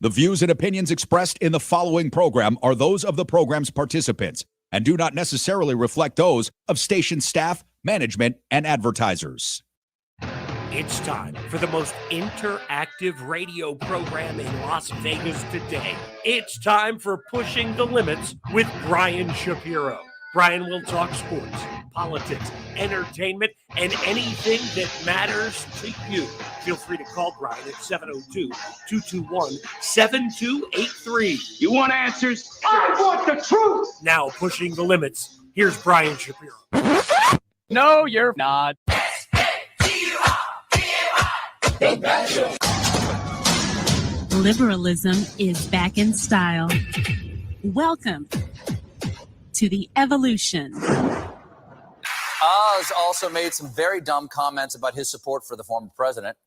The views and opinions expressed in the following program are those of the program's participants and do not necessarily reflect those of station staff, management, and advertisers. It's time for the most interactive radio program in Las Vegas today. It's time for Pushing the Limits with Brian Shapiro. Brian will talk sports, politics, entertainment, and anything that matters to you. Feel free to call Brian at 702-221-7283. You want answers? I want the truth! Now, Pushing the Limits, here's Brian Shapiro. No, you're not. Liberalism is back in style. Welcome to the evolution. Oz also made some very dumb comments about his support for the former president.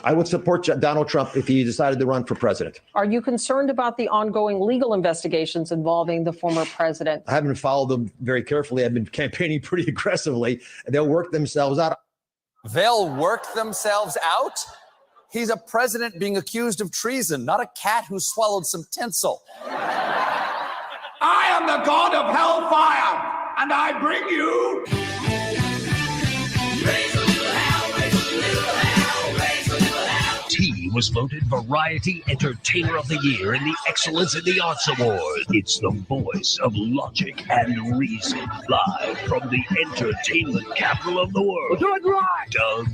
I would support Donald Trump if he decided to run for president. Are you concerned about the ongoing legal investigations involving the former president? I haven't followed them very carefully. I've been campaigning pretty aggressively. They'll work themselves out. They'll work themselves out? He's a president being accused of treason, not a cat who swallowed some tinsel. I am the god of hellfire, and I bring you... He was voted Variety Entertainer of the Year in the Excellence in the Arts Award. It's the voice of logic and reason, live from the entertainment capital of the world. Do it right! Doug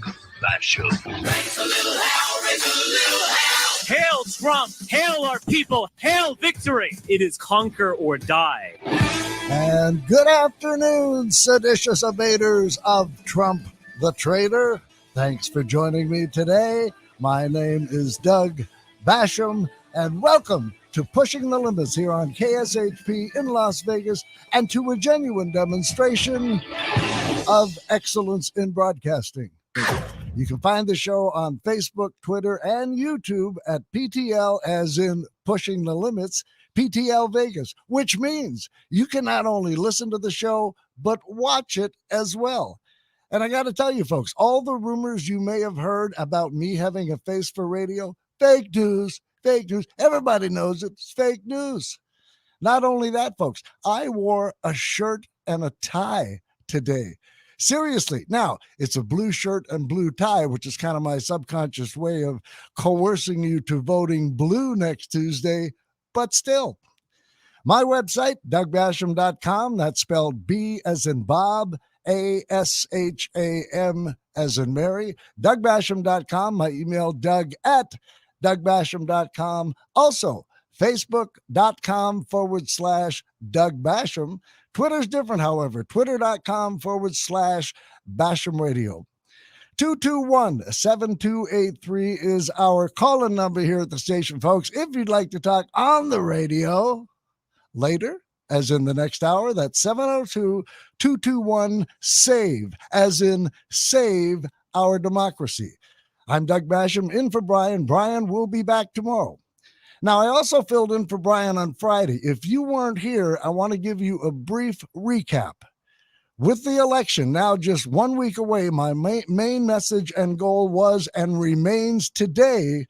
Basham. Raise a little hell, raise a little hell. Hail Trump, hail our people, hail victory. It is conquer or die. And good afternoon, seditious invaders of Trump the traitor. Thanks for joining me today. My name is Doug Basham, and welcome to Pushing the Limits here on KSHP in Las Vegas, and to a genuine demonstration of excellence in broadcasting. You can find the show on Facebook, Twitter, and YouTube at PTL, as in Pushing the Limits, PTL Vegas, which means you can not only listen to the show, but watch it as well. And I got to tell you, folks, all the rumors you may have heard about me having a face for radio, fake news, fake news. Everybody knows it's fake news. Not only that, folks, I wore a shirt and a tie today. Seriously. Now, it's a blue shirt and blue tie, which is kind of my subconscious way of coercing you to voting blue next Tuesday, but still. My website, DougBasham.com, that's spelled B as in Bob, ASHAM as in Mary, DougBasham.com, my email, Doug@DougBasham.com. Also, Facebook.com/Doug Basham. Twitter's different, however, Twitter.com/Basham Radio. 221-7283 is our call-in number here at the station, folks. If you'd like to talk on the radio later, as in the next hour, that's 702-221-SAVE, as in save our democracy. I'm Doug Basham, in for Brian. Brian will be back tomorrow. Now, I also filled in for Brian on Friday. If you weren't here, I want to give you a brief recap. With the election now just 1 week away, my main message and goal was and remains today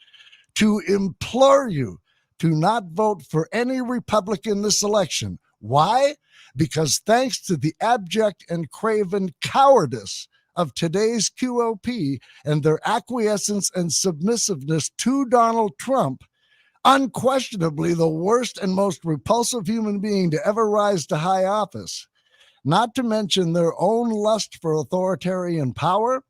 to implore you to not vote for any Republican this election. Why? Because thanks to the abject and craven cowardice of today's QOP and their acquiescence and submissiveness to Donald Trump, unquestionably the worst and most repulsive human being to ever rise to high office, not to mention their own lust for authoritarian power,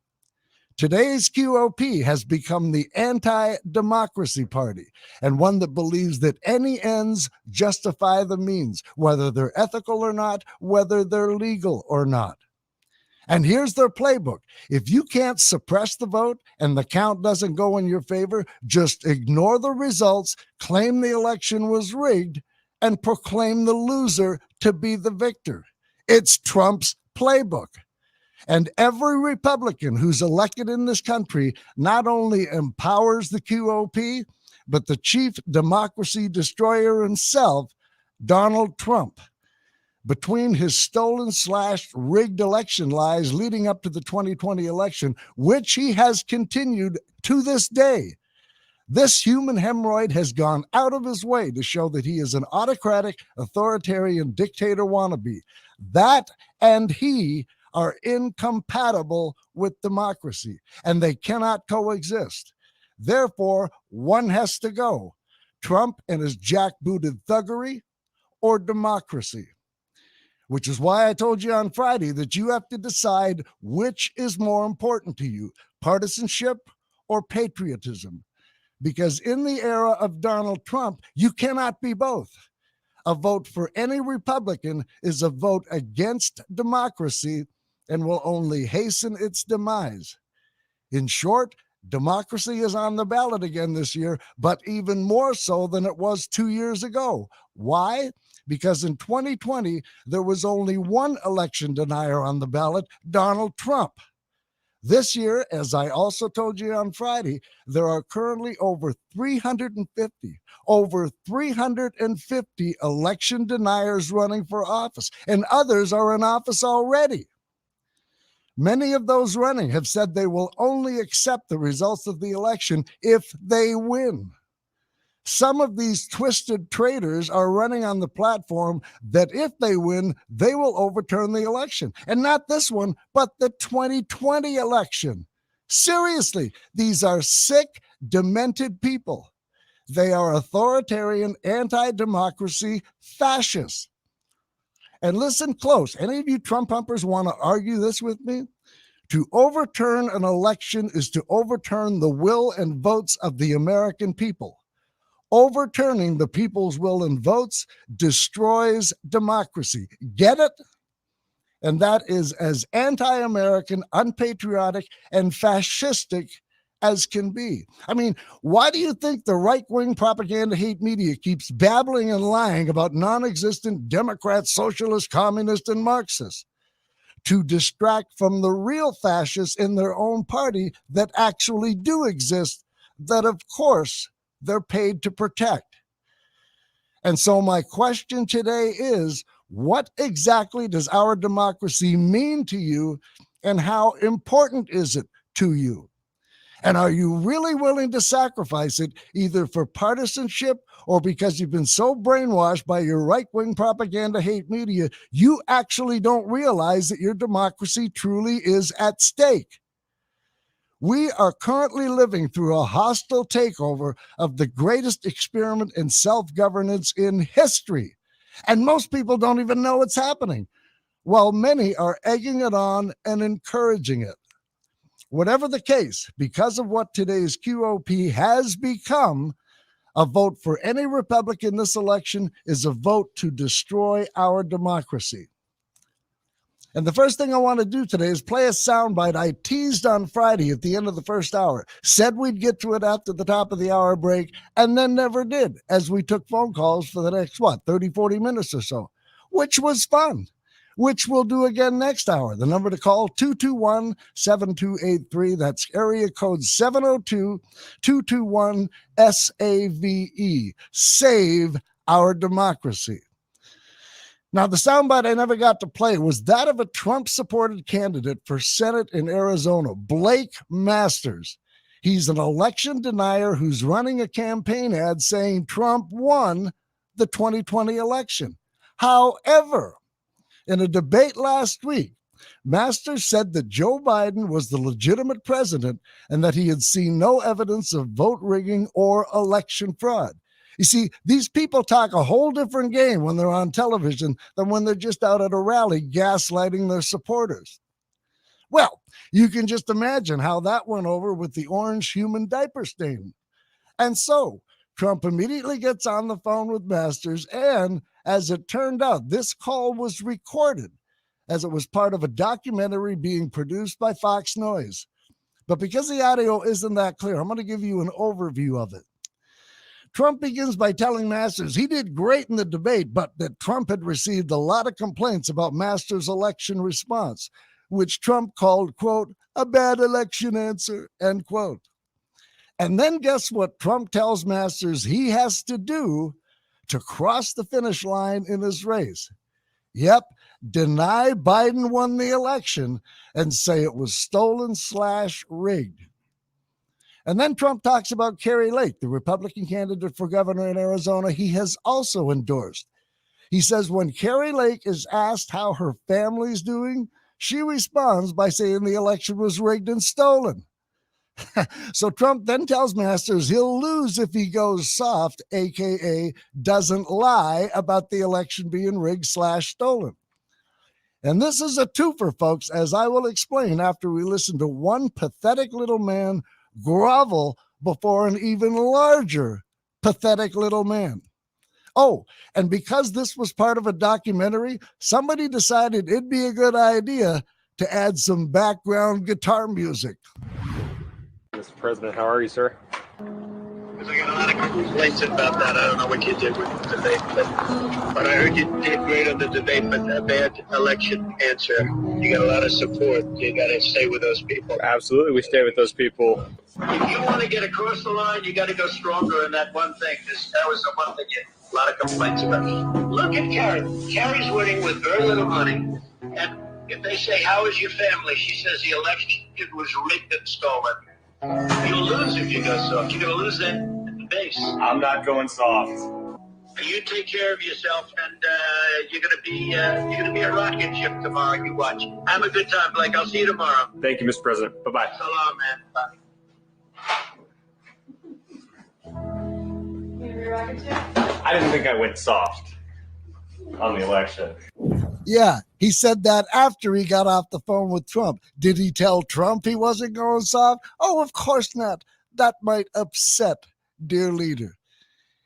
today's QOP has become the anti-democracy party, and one that believes that any ends justify the means, whether they're ethical or not, whether they're legal or not. And here's their playbook. If you can't suppress the vote and the count doesn't go in your favor, just ignore the results, claim the election was rigged, and proclaim the loser to be the victor. It's Trump's playbook. And every Republican who's elected in this country not only empowers the QOP, but the chief democracy destroyer himself, Donald Trump. Between his stolen/rigged election lies leading up to the 2020 election, which he has continued to this day, This human hemorrhoid has gone out of his way to show that he is an autocratic, authoritarian dictator wannabe. That and he are incompatible with democracy, and they cannot coexist. Therefore, one has to go: Trump and his jackbooted thuggery, or democracy. Which is why I told you on Friday that you have to decide which is more important to you, partisanship or patriotism. Because in the era of Donald Trump, you cannot be both. A vote for any Republican is a vote against democracy and will only hasten its demise. In short, democracy is on the ballot again this year, but even more so than it was 2 years ago. Why? Because in 2020, there was only one election denier on the ballot, Donald Trump. This year, as I also told you on Friday, there are currently over 350 election deniers running for office, and others are in office already. Many of those running have said they will only accept the results of the election if they win. Some of these twisted traitors are running on the platform that if they win, they will overturn the election. And not this one, but the 2020 election. Seriously, these are sick, demented people. They are authoritarian, anti-democracy fascists. And listen close. Any of you Trump humpers want to argue this with me? To overturn an election is to overturn the will and votes of the American people. Overturning the people's will and votes destroys democracy. Get it? And that is as anti-American, unpatriotic, and fascistic as can be. I mean, why do you think the right-wing propaganda hate media keeps babbling and lying about non-existent Democrats, socialists, communists, and Marxists? To distract from the real fascists in their own party that actually do exist, that of course they're paid to protect. And so my question today is, what exactly does our democracy mean to you, and how important is it to you? And are you really willing to sacrifice it either for partisanship or because you've been so brainwashed by your right-wing propaganda hate media, you actually don't realize that your democracy truly is at stake? We are currently living through a hostile takeover of the greatest experiment in self-governance in history. And most people don't even know it's happening, while many are egging it on and encouraging it. Whatever the case, because of what today's QOP has become, a vote for any Republican this election is a vote to destroy our democracy. And the first thing I want to do today is play a soundbite I teased on Friday at the end of the first hour. Said we'd get to it after the top of the hour break, and then never did, as we took phone calls for the next, 30, 40 minutes or so, which was fun, which we'll do again next hour. The number to call, 221-7283. That's area code 702-221-SAVE. Save our democracy. Now, the soundbite I never got to play was that of a Trump-supported candidate for Senate in Arizona, Blake Masters. He's an election denier who's running a campaign ad saying Trump won the 2020 election. However, in a debate last week, Masters said that Joe Biden was the legitimate president and that he had seen no evidence of vote rigging or election fraud. You see, these people talk a whole different game when they're on television than when they're just out at a rally gaslighting their supporters. Well, you can just imagine how that went over with the orange human diaper stain. And so Trump immediately gets on the phone with Masters, and as it turned out, this call was recorded as it was part of a documentary being produced by Fox News. But because the audio isn't that clear, I'm going to give you an overview of it. Trump begins by telling Masters he did great in the debate, but that Trump had received a lot of complaints about Masters' election response, which Trump called, quote, a bad election answer, end quote. And then guess what Trump tells Masters he has to do to cross the finish line in his race? Yep, deny Biden won the election and say it was stolen/rigged. And then Trump talks about Carrie Lake, the Republican candidate for governor in Arizona he has also endorsed. He says when Carrie Lake is asked how her family's doing, she responds by saying the election was rigged and stolen. So Trump then tells Masters he'll lose if he goes soft, aka doesn't lie about the election being rigged/stolen. And this is a twofer, folks, as I will explain after we listen to one pathetic little man grovel before an even larger pathetic little man. Oh, and because this was part of a documentary, somebody decided it'd be a good idea to add some background guitar music. Mr. President, how are you, sir? I got a lot of complaints about that. I don't know what you did with the debate, but I heard you did great on the debate, but a bad election answer. You got a lot of support. You got to stay with those people. Absolutely, we stay with those people. If you want to get across the line, you got to go stronger in that one thing. That was the one thing a lot of complaints about. Look at Carrie. Carrie's winning with very little money, and if they say, how is your family? She says the election was rigged and stolen. You'll lose if you go soft. You're going to lose that at the base. I'm not going soft. You take care of yourself, and you're going to be a rocket ship tomorrow. You watch. Have a good time, Blake. I'll see you tomorrow. Thank you, Mr. President. Bye-bye. So long, man. Bye. I didn't think I went soft on the election. Yeah, he said that after he got off the phone with Trump. Did he tell Trump he wasn't going soft? Oh, of course not. That might upset dear leader.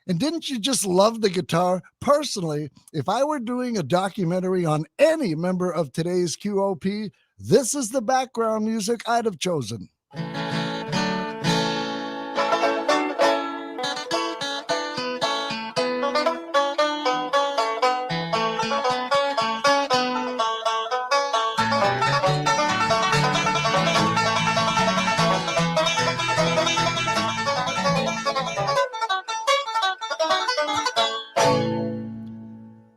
And didn't you just love the guitar? Personally, if I were doing a documentary on any member of today's QOP, this is the background music I'd have chosen.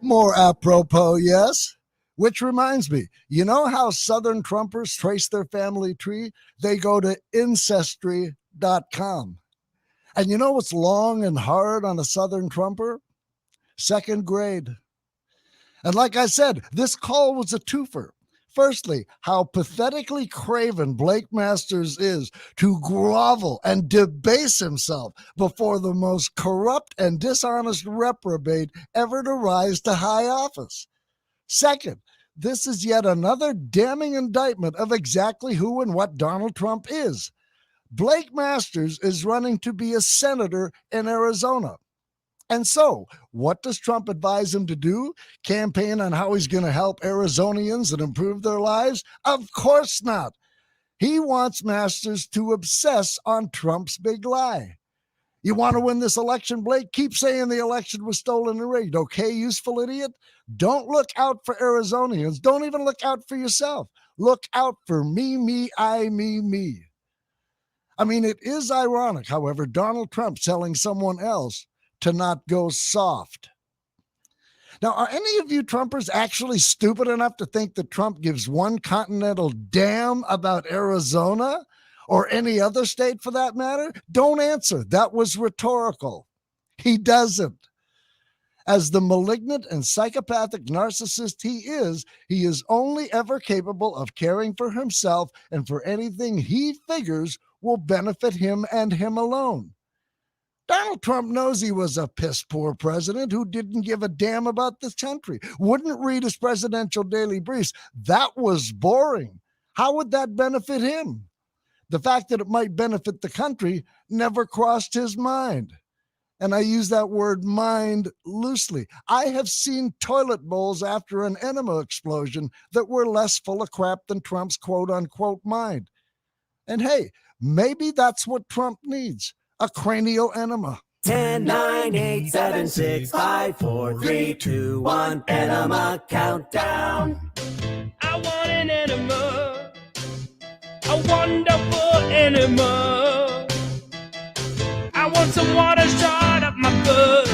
More apropos, yes. Which reminds me, you know how Southern Trumpers trace their family tree? They go to Ancestry.com. And you know what's long and hard on a Southern Trumper? Second grade. And like I said, this call was a twofer. Firstly, how pathetically craven Blake Masters is to grovel and debase himself before the most corrupt and dishonest reprobate ever to rise to high office. Second, this is yet another damning indictment of exactly who and what Donald Trump is. Blake Masters is running to be a senator in Arizona. And so, what does Trump advise him to do? Campaign on how he's going to help Arizonians and improve their lives? Of course not. He wants Masters to obsess on Trump's big lie. You want to win this election, Blake? Keep saying the election was stolen and rigged. Okay, useful idiot? Don't look out for Arizonians. Don't even look out for yourself. Look out for me, I, me. I mean, it is ironic, however, Donald Trump telling someone else to not go soft. Now, are any of you Trumpers actually stupid enough to think that Trump gives one continental damn about Arizona or any other state for that matter? Don't answer. That was rhetorical. He doesn't. As the malignant and psychopathic narcissist he is only ever capable of caring for himself and for anything he figures will benefit him and him alone. Donald Trump knows he was a piss-poor president who didn't give a damn about this country, wouldn't read his presidential daily briefs. That was boring. How would that benefit him? The fact that it might benefit the country never crossed his mind. And I use that word mind loosely. I have seen toilet bowls after an enema explosion that were less full of crap than Trump's quote-unquote mind. And hey, maybe that's what Trump needs. A cranial enema. 10, 9, 8, 7, 6, 5, 4, 3, 2, 1, enema countdown. I want an enema, a wonderful enema. I want some water shot up my butt.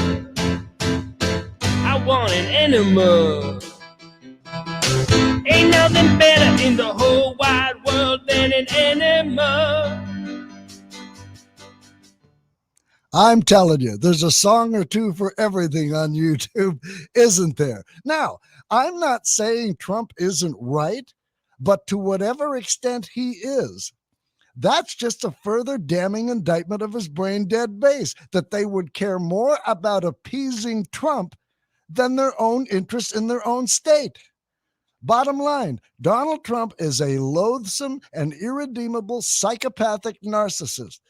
I want an enema. Ain't nothing better in the whole wide world than an enema. I'm telling you, there's a song or two for everything on YouTube, isn't there? Now, I'm not saying Trump isn't right, but to whatever extent he is, that's just a further damning indictment of his brain-dead base, that they would care more about appeasing Trump than their own interests in their own state. Bottom line, Donald Trump is a loathsome and irredeemable psychopathic narcissist.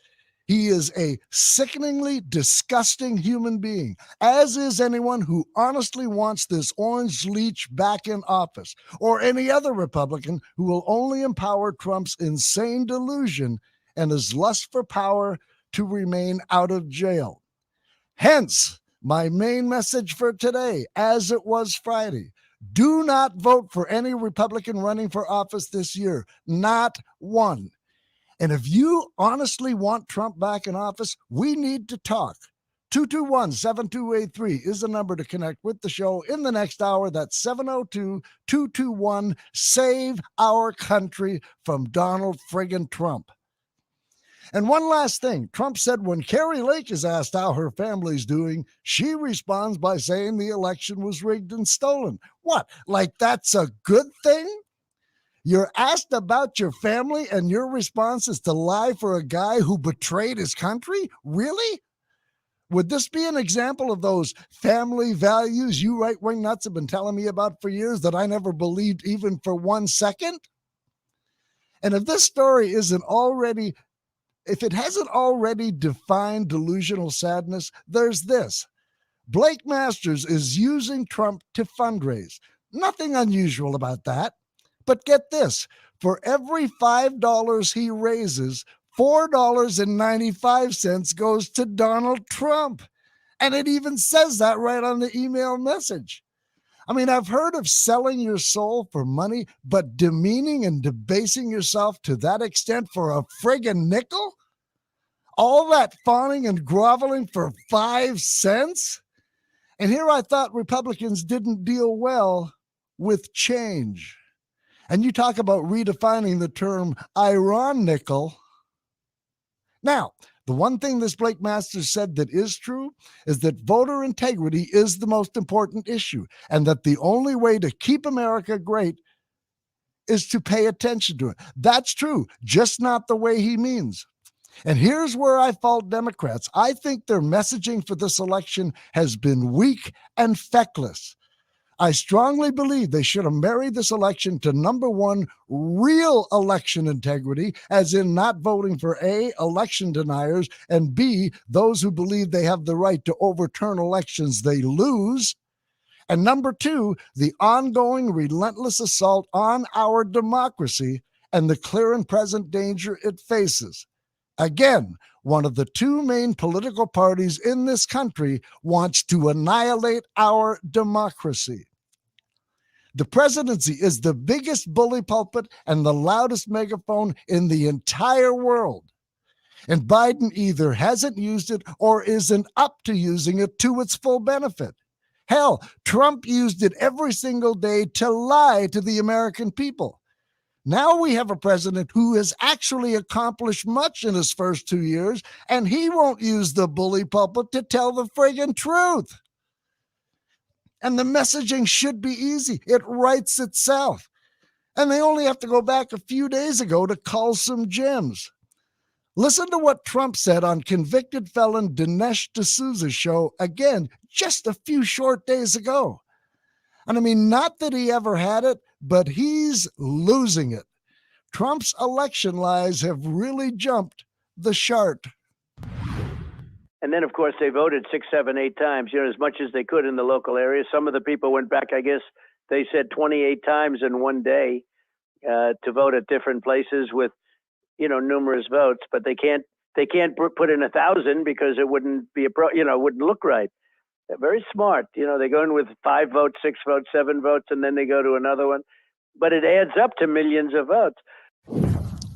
He is a sickeningly disgusting human being, as is anyone who honestly wants this orange leech back in office, or any other Republican who will only empower Trump's insane delusion and his lust for power to remain out of jail. Hence, my main message for today, as it was Friday: do not vote for any Republican running for office this year, not one. And if you honestly want Trump back in office, we need to talk. 221-7283 is the number to connect with the show in the next hour. That's 702-221-SAVE OUR COUNTRY from Donald friggin' Trump. And one last thing, Trump said when Carrie Lake is asked how her family's doing, she responds by saying the election was rigged and stolen. What, like that's a good thing? You're asked about your family and your response is to lie for a guy who betrayed his country? Really? Would this be an example of those family values you right-wing nuts have been telling me about for years that I never believed even for 1 second? And if this story isn't already, if it hasn't already defined delusional sadness, there's this. Blake Masters is using Trump to fundraise. Nothing unusual about that. But get this, for every $5 he raises, $4.95 goes to Donald Trump. And it even says that right on the email message. I mean, I've heard of selling your soul for money, but demeaning and debasing yourself to that extent for a friggin' nickel? All that fawning and groveling for 5 cents? And here I thought Republicans didn't deal well with change. And you talk about redefining the term ironical. Now, the one thing this Blake Masters said that is true is that voter integrity is the most important issue, and that the only way to keep America great is to pay attention to it. That's true, just not the way he means. And here's where I fault Democrats. I think their messaging for this election has been weak and feckless. I strongly believe they should have married this election to number one, real election integrity, as in not voting for A, election deniers, and B, those who believe they have the right to overturn elections they lose. And number two, the ongoing relentless assault on our democracy and the clear and present danger it faces. Again, one of the two main political parties in this country wants to annihilate our democracy. The presidency is the biggest bully pulpit and the loudest megaphone in the entire world. And Biden either hasn't used it or isn't up to using it to its full benefit. Hell, Trump used it every single day to lie to the American people. Now we have a president who has actually accomplished much in his first 2 years, and he won't use the bully pulpit to tell the friggin' truth. And the messaging should be easy. It writes itself. And they only have to go back a few days ago to cull some gems. Listen to what Trump said on convicted felon Dinesh D'Souza's show, again, just a few short days ago. And I mean, not that he ever had it, but he's losing it. Trump's election lies have really jumped the shark. And then, of course, they voted 6, 7, 8 times, as much as they could in the local area. Some of the people went back, I guess they said 28 times in one day to vote at different places with, numerous votes. But they can't put in 1,000 because it wouldn't be it wouldn't look right. They're very smart. They go in with 5 votes, 6 votes, 7 votes, and then they go to another one. But it adds up to millions of votes.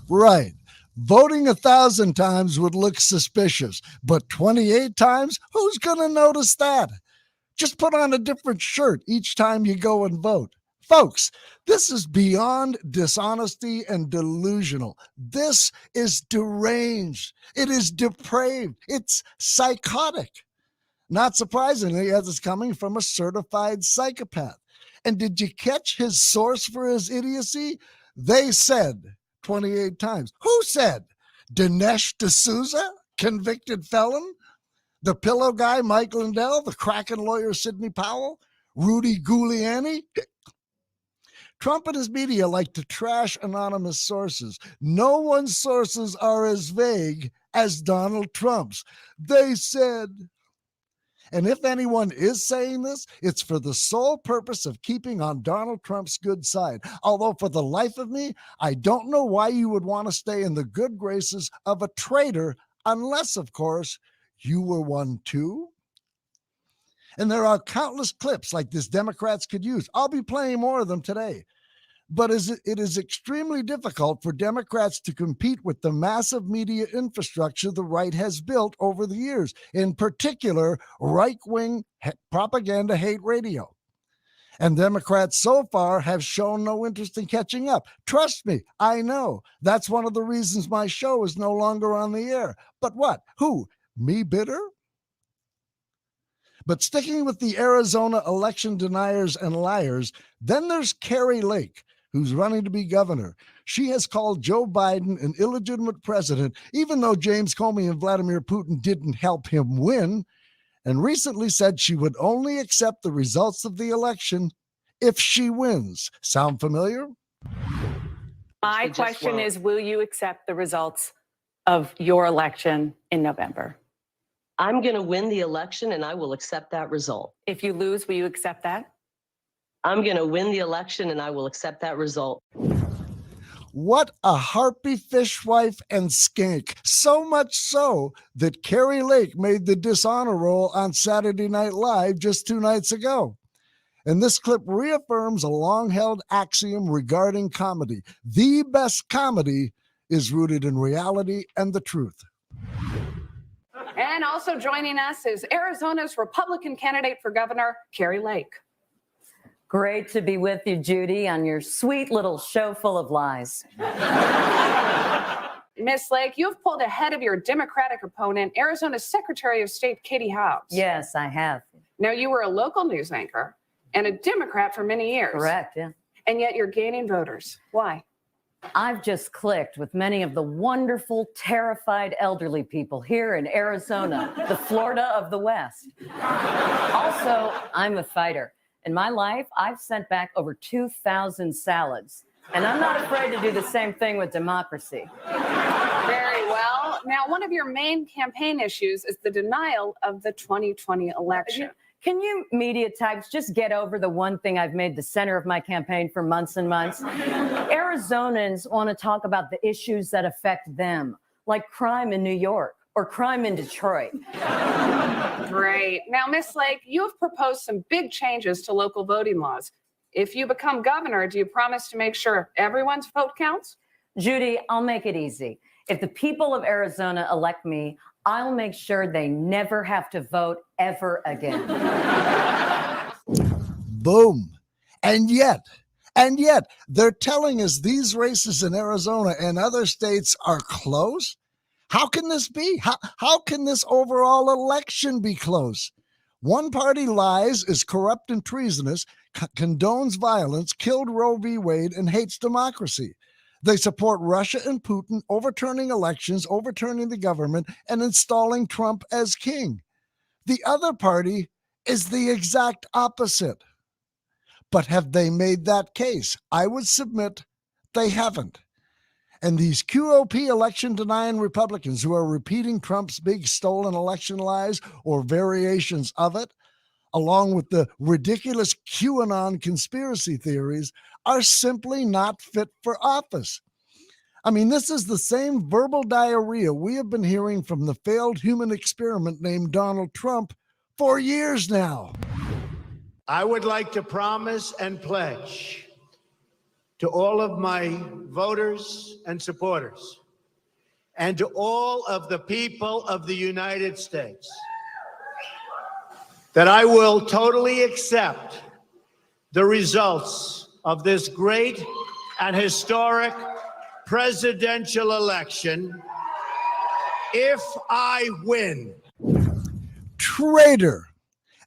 Right. Voting 1,000 times would look suspicious, but 28 times? Who's going to notice that? Just put on a different shirt each time you go and vote. Folks, this is beyond dishonesty and delusional. This is deranged. It is depraved. It's psychotic. Not surprisingly, as it's coming from a certified psychopath. And did you catch his source for his idiocy? They said 28 times. Who said? Dinesh D'Souza, convicted felon? The pillow guy, Mike Lindell? The Kraken lawyer, Sidney Powell? Rudy Giuliani? Trump and his media like to trash anonymous sources. No one's sources are as vague as Donald Trump's. They said. And if anyone is saying this, it's for the sole purpose of keeping on Donald Trump's good side. Although for the life of me, I don't know why you would want to stay in the good graces of a traitor, unless, of course, you were one too. And there are countless clips like this Democrats could use. I'll be playing more of them today. But it is extremely difficult for Democrats to compete with the massive media infrastructure the right has built over the years, in particular, right-wing propaganda hate radio. And Democrats so far have shown no interest in catching up. Trust me, I know. That's one of the reasons my show is no longer on the air. But what? Who? Me bitter? But sticking with the Arizona election deniers and liars, then there's Kari Lake, who's running to be governor. She has called Joe Biden an illegitimate president, even though James Comey and Vladimir Putin didn't help him win, and recently said she would only accept the results of the election if she wins. Sound familiar? My question is, will you accept the results of your election in November? I'm going to win the election and I will accept that result. If you lose, will you accept that? I'm going to win the election and I will accept that result. What a harpy fishwife and skank. So much so that Kari Lake made the dishonor roll on Saturday Night Live just 2 nights ago. And this clip reaffirms a long-held axiom regarding comedy. The best comedy is rooted in reality and the truth. And also joining us is Arizona's Republican candidate for governor, Kari Lake. Great to be with you, Judy, on your sweet little show full of lies. Miss Lake, you've pulled ahead of your Democratic opponent, Arizona's Secretary of State, Katie Hobbs. Yes, I have. Now, you were a local news anchor and a Democrat for many years. Correct, yeah. And yet you're gaining voters. Why? I've just clicked with many of the wonderful, terrified elderly people here in Arizona, the Florida of the West. Also, I'm a fighter. In my life, I've sent back over 2,000 salads, and I'm not afraid to do the same thing with democracy. Very well. Now, one of your main campaign issues is the denial of the 2020 election. Can you media types just get over the one thing I've made the center of my campaign for months and months? Arizonans want to talk about the issues that affect them, like crime in New York or crime in Detroit. Great. Now, Miss Lake, you have proposed some big changes to local voting laws. If you become governor, do you promise to make sure everyone's vote counts? Judy, I'll make it easy. If the people of Arizona elect me, I'll make sure they never have to vote ever again. Boom. And yet, they're telling us these races in Arizona and other states are close? How can this be? How can this overall election be close? One party lies, is corrupt and treasonous, condones violence, killed Roe v. Wade, and hates democracy. They support Russia and Putin, overturning elections, overturning the government, and installing Trump as king. The other party is the exact opposite. But have they made that case? I would submit they haven't. And these QOP election-denying Republicans who are repeating Trump's big stolen election lies or variations of it, along with the ridiculous QAnon conspiracy theories, are simply not fit for office. I mean, this is the same verbal diarrhea we have been hearing from the failed human experiment named Donald Trump for years now. I would like to promise and pledge to all of my voters and supporters and to all of the people of the United States that I will totally accept the results of this great and historic presidential election if I win. Traitor.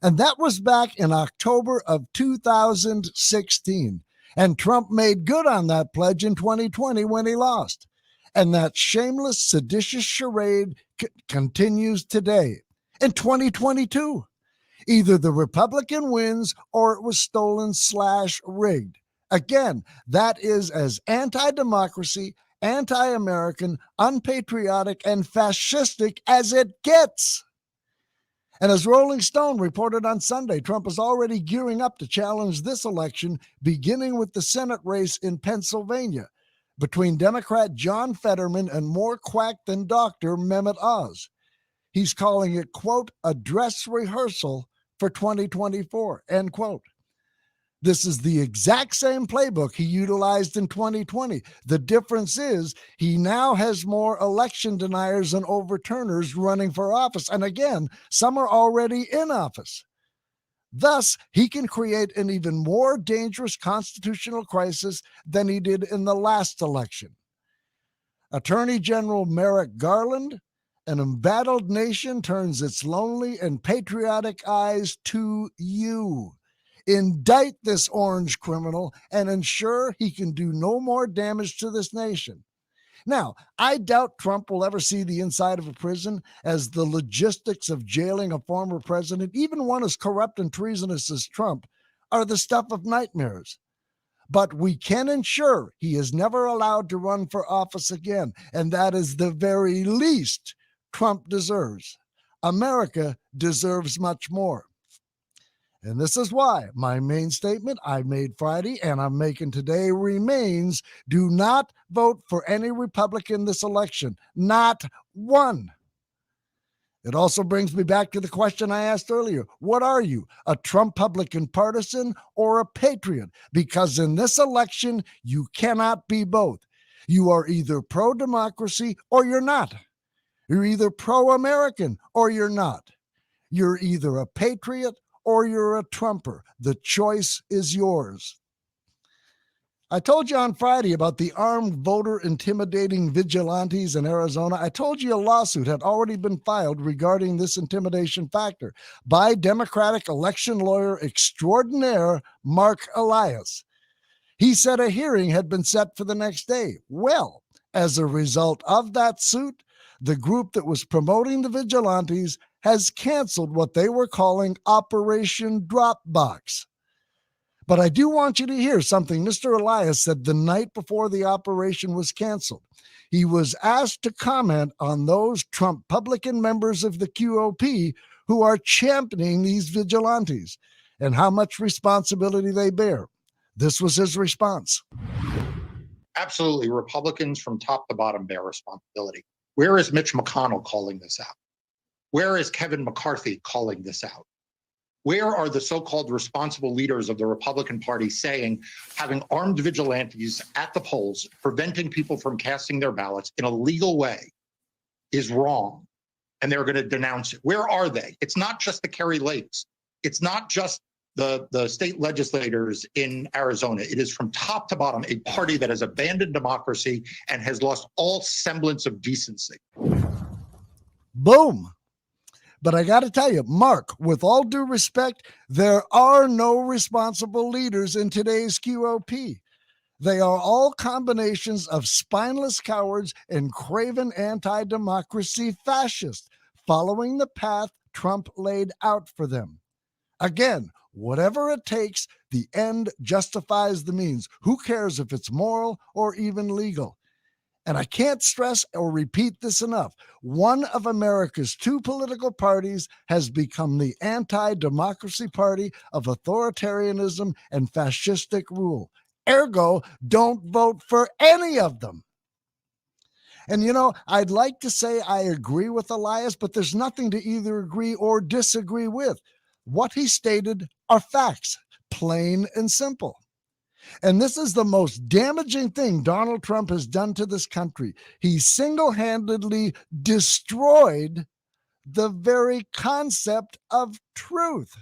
And that was back in October of 2016. And Trump made good on that pledge in 2020 when he lost. And that shameless, seditious charade continues today in 2022. Either the Republican wins or it was stolen / rigged. Again, that is as anti-democracy, anti-American, unpatriotic, and fascistic as it gets. And as Rolling Stone reported on Sunday, Trump is already gearing up to challenge this election, beginning with the Senate race in Pennsylvania between Democrat John Fetterman and more quack than doctor Mehmet Oz. He's calling it, quote, a dress rehearsal for 2024, end quote. This is the exact same playbook he utilized in 2020. The difference is he now has more election deniers and overturners running for office. And again, some are already in office. Thus, he can create an even more dangerous constitutional crisis than he did in the last election. Attorney General Merrick Garland, an embattled nation turns its lonely and patriotic eyes to you. Indict this orange criminal and ensure he can do no more damage to this nation. Now, I doubt Trump will ever see the inside of a prison, as the logistics of jailing a former president, even one as corrupt and treasonous as Trump, are the stuff of nightmares. But we can ensure he is never allowed to run for office again, and that is the very least Trump deserves. America deserves much more. And this is why my main statement I made Friday and I'm making today remains: do not vote for any Republican this election. Not one. It also brings me back to the question I asked earlier. What are you, a Trump-Publican partisan or a patriot? Because in this election, you cannot be both. You are either pro-democracy or you're not. You're either pro-American or you're not. You're either a patriot or you're a Trumper. The choice is yours. I told you on Friday about the armed voter intimidating vigilantes in Arizona. I told you a lawsuit had already been filed regarding this intimidation factor by Democratic election lawyer extraordinaire Mark Elias. He said a hearing had been set for the next day. Well, as a result of that suit, the group that was promoting the vigilantes has canceled what they were calling Operation Dropbox. But I do want you to hear something Mr. Elias said the night before the operation was canceled. He was asked to comment on those Trump-Publican members of the QOP who are championing these vigilantes and how much responsibility they bear. This was his response. Absolutely. Republicans from top to bottom bear responsibility. Where is Mitch McConnell calling this out? Where is Kevin McCarthy calling this out? Where are the so-called responsible leaders of the Republican Party saying having armed vigilantes at the polls, preventing people from casting their ballots in a legal way is wrong, and they're going to denounce it? Where are they? It's not just the Kerry Lakes. It's not just the state legislators in Arizona. It is from top to bottom a party that has abandoned democracy and has lost all semblance of decency. Boom. But I got to tell you, Mark, with all due respect, there are no responsible leaders in today's QOP. They are all combinations of spineless cowards and craven anti-democracy fascists, following the path Trump laid out for them. Again, whatever it takes, the end justifies the means. Who cares if it's moral or even legal? And I can't stress or repeat this enough. One of America's two political parties has become the anti-democracy party of authoritarianism and fascistic rule. Ergo, don't vote for any of them. And, you know, I'd like to say I agree with Elias, but there's nothing to either agree or disagree with. What he stated are facts, plain and simple. And this is the most damaging thing Donald Trump has done to this country. He single-handedly destroyed the very concept of truth.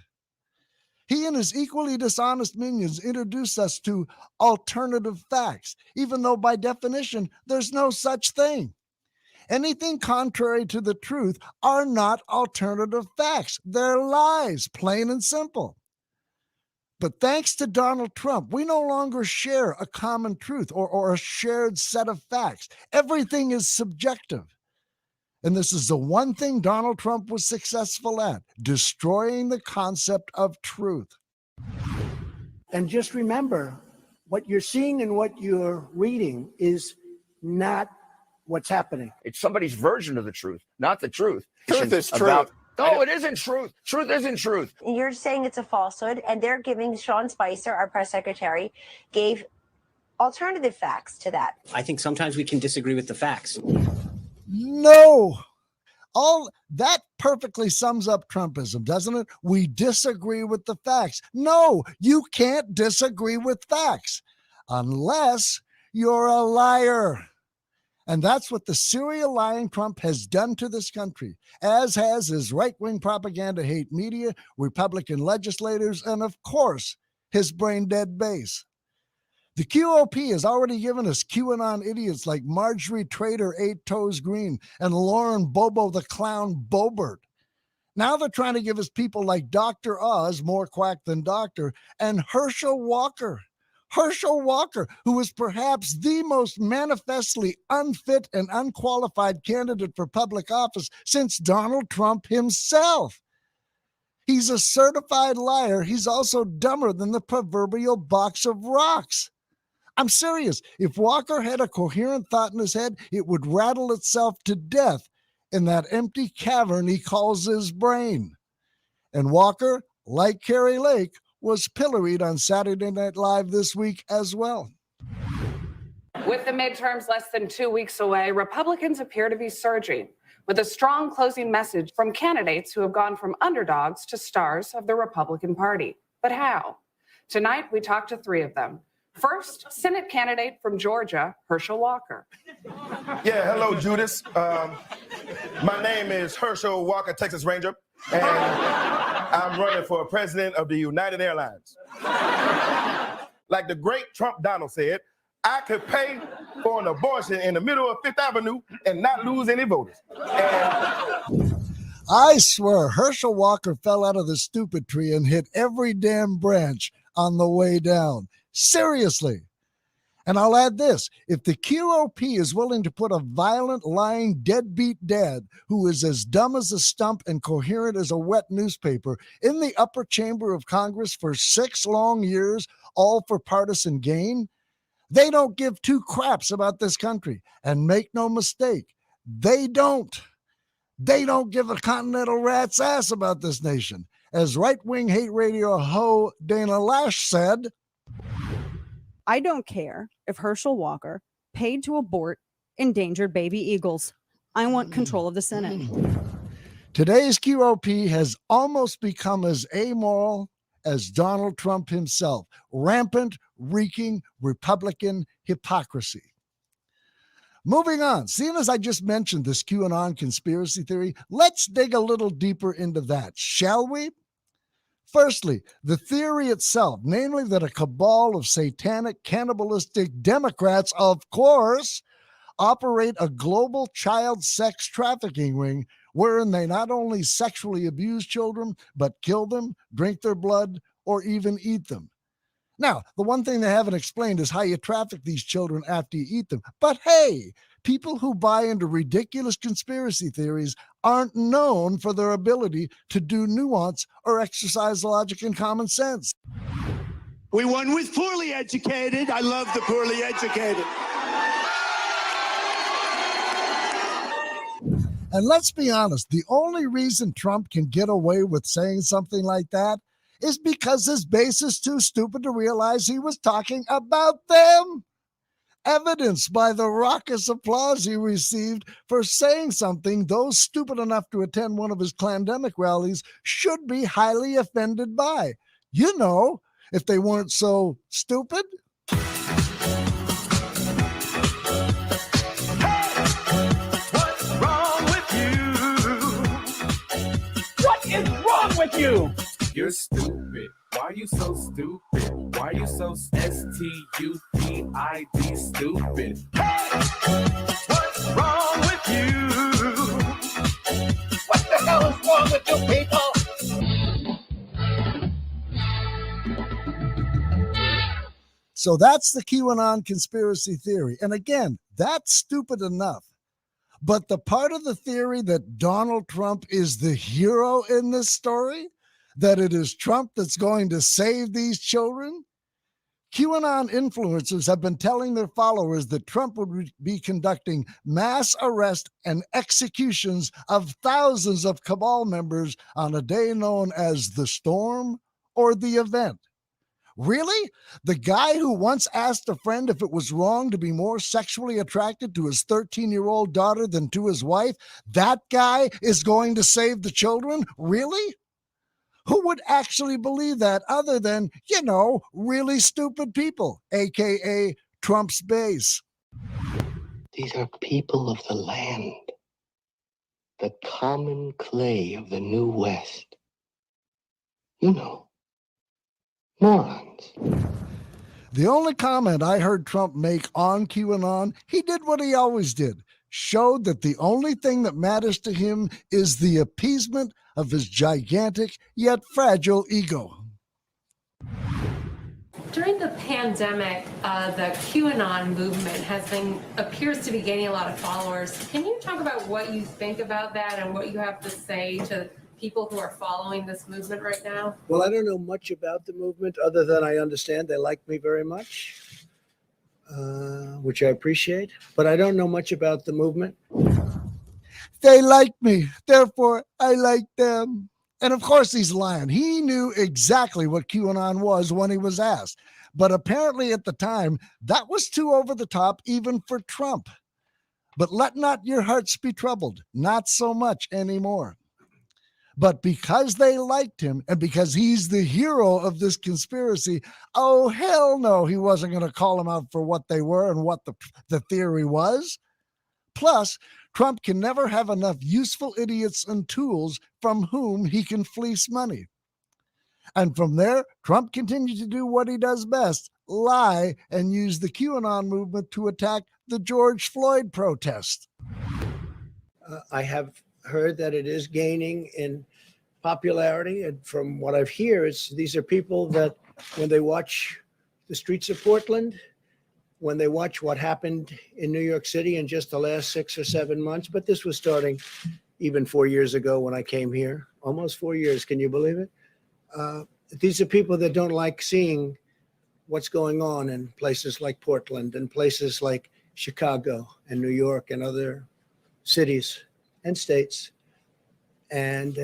He and his equally dishonest minions introduced us to alternative facts, even though by definition, there's no such thing. Anything contrary to the truth are not alternative facts. They're lies, plain and simple. But thanks to Donald Trump, we no longer share a common truth or a shared set of facts. Everything is subjective. And this is the one thing Donald Trump was successful at, destroying the concept of truth. And just remember, what you're seeing and what you're reading is not what's happening. It's somebody's version of the truth, not the truth. Truth is About, truth. no, it isn't truth. Truth isn't truth. You're saying it's a falsehood, and they're giving Sean Spicer, our press secretary, gave alternative facts to that. I think sometimes we can disagree with the facts. No. All that perfectly sums up Trumpism, doesn't it? We disagree with the facts. No, you can't disagree with facts unless you're a liar. And that's what the serial lying Trump has done to this country, as has his right-wing propaganda hate media, Republican legislators, and of course, his brain-dead base. The QOP has already given us QAnon idiots like Marjorie Trader 8 Toes Green and Lauren Bobo the Clown Boebert. Now they're trying to give us people like Dr. Oz, more quack than doctor, and Herschel Walker. Herschel Walker, who is perhaps the most manifestly unfit and unqualified candidate for public office since Donald Trump himself. He's a certified liar. He's also dumber than the proverbial box of rocks. I'm serious. If Walker had a coherent thought in his head, it would rattle itself to death in that empty cavern he calls his brain. And Walker, like Carrie Lake, was pilloried on Saturday Night Live this week as well. With the midterms less than 2 weeks away, Republicans appear to be surging with a strong closing message from candidates who have gone from underdogs to stars of the Republican Party. But how? Tonight, we talked to 3 of them. First, Senate candidate from Georgia, Herschel Walker. Yeah, hello, Judas. My name is Herschel Walker, Texas Ranger, and I'm running for president of the United Airlines. Like the great Trump Donald said, I could pay for an abortion in the middle of Fifth Avenue and not lose any voters. I swear, Herschel Walker fell out of the stupid tree and hit every damn branch on the way down. Seriously. And I'll add this. If the QOP is willing to put a violent, lying, deadbeat dad who is as dumb as a stump and coherent as a wet newspaper in the upper chamber of Congress for 6 long years, all for partisan gain, they don't give 2 craps about this country. And make no mistake, they don't. They don't give a continental rat's ass about this nation. As right-wing hate radio ho Dana Lash said, I don't care if Herschel Walker paid to abort endangered baby eagles. I want control of the Senate. Today's QOP has almost become as amoral as Donald Trump himself. Rampant, reeking Republican hypocrisy. Moving on, seeing as I just mentioned this QAnon conspiracy theory, let's dig a little deeper into that, shall we? Firstly, the theory itself, namely that a cabal of satanic, cannibalistic Democrats, of course, operate a global child sex trafficking ring wherein they not only sexually abuse children, but kill them, drink their blood, or even eat them. Now, the one thing they haven't explained is how you traffic these children after you eat them. But hey, people who buy into ridiculous conspiracy theories aren't known for their ability to do nuance or exercise logic and common sense. We won with poorly educated. I love the poorly educated. And let's be honest, the only reason Trump can get away with saying something like that is because his base is too stupid to realize he was talking about them. Evidenced by the raucous applause he received for saying something those stupid enough to attend one of his clandemic rallies should be highly offended by. You know, if they weren't so stupid. What is wrong with you? You're stupid. Why you so stupid? Why you so stupid? Stupid. What's wrong with you? What the hell is wrong with you people? So that's the QAnon conspiracy theory. And again, that's stupid enough. But the part of the theory that Donald Trump is the hero in this story, that it is Trump that's going to save these children, QAnon influencers have been telling their followers that Trump would be conducting mass arrest and executions of thousands of cabal members on a day known as the storm or the event. Really? The guy who once asked a friend if it was wrong to be more sexually attracted to his 13-year-old daughter than to his wife, that guy is going to save the children? Really? Who would actually believe that other than, really stupid people, aka Trump's base? These are people of the land, the common clay of the New West. Morons. The only comment I heard Trump make on QAnon, he did what he always did, showed that the only thing that matters to him is the appeasement of his gigantic yet fragile ego. During the pandemic, the QAnon movement appears to be gaining a lot of followers. Can you talk about what you think about that and what you have to say to people who are following this movement right now? Well, I don't know much about the movement other than I understand they like me very much, which I appreciate, but I don't know much about the movement. They like me, therefore I like them. And of course he's lying. He knew exactly what QAnon was when he was asked. But apparently at the time, that was too over the top even for Trump. But let not your hearts be troubled. Not so much anymore. But because they liked him and because he's the hero of this conspiracy, oh, hell no, he wasn't going to call them out for what they were and what the theory was. Plus, Trump can never have enough useful idiots and tools from whom he can fleece money. And from there, Trump continued to do what he does best, lie and use the QAnon movement to attack the George Floyd protest. I have heard that it is gaining in popularity. And from what I've heard, these are people that when they watch the streets of Portland, when they watch what happened in New York City in just the last 6 or 7 months, but this was starting even 4 years ago when I came here, almost 4 years. Can you believe it? These are people that don't like seeing what's going on in places like Portland and places like Chicago and New York and other cities and states. And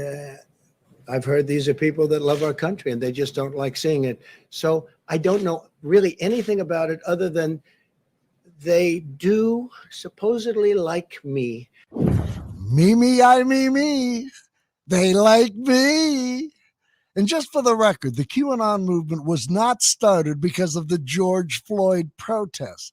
I've heard these are people that love our country and they just don't like seeing it. So I don't know really anything about it other than they do supposedly like me. Me. They like me. And just for the record, the QAnon movement was not started because of the George Floyd protests.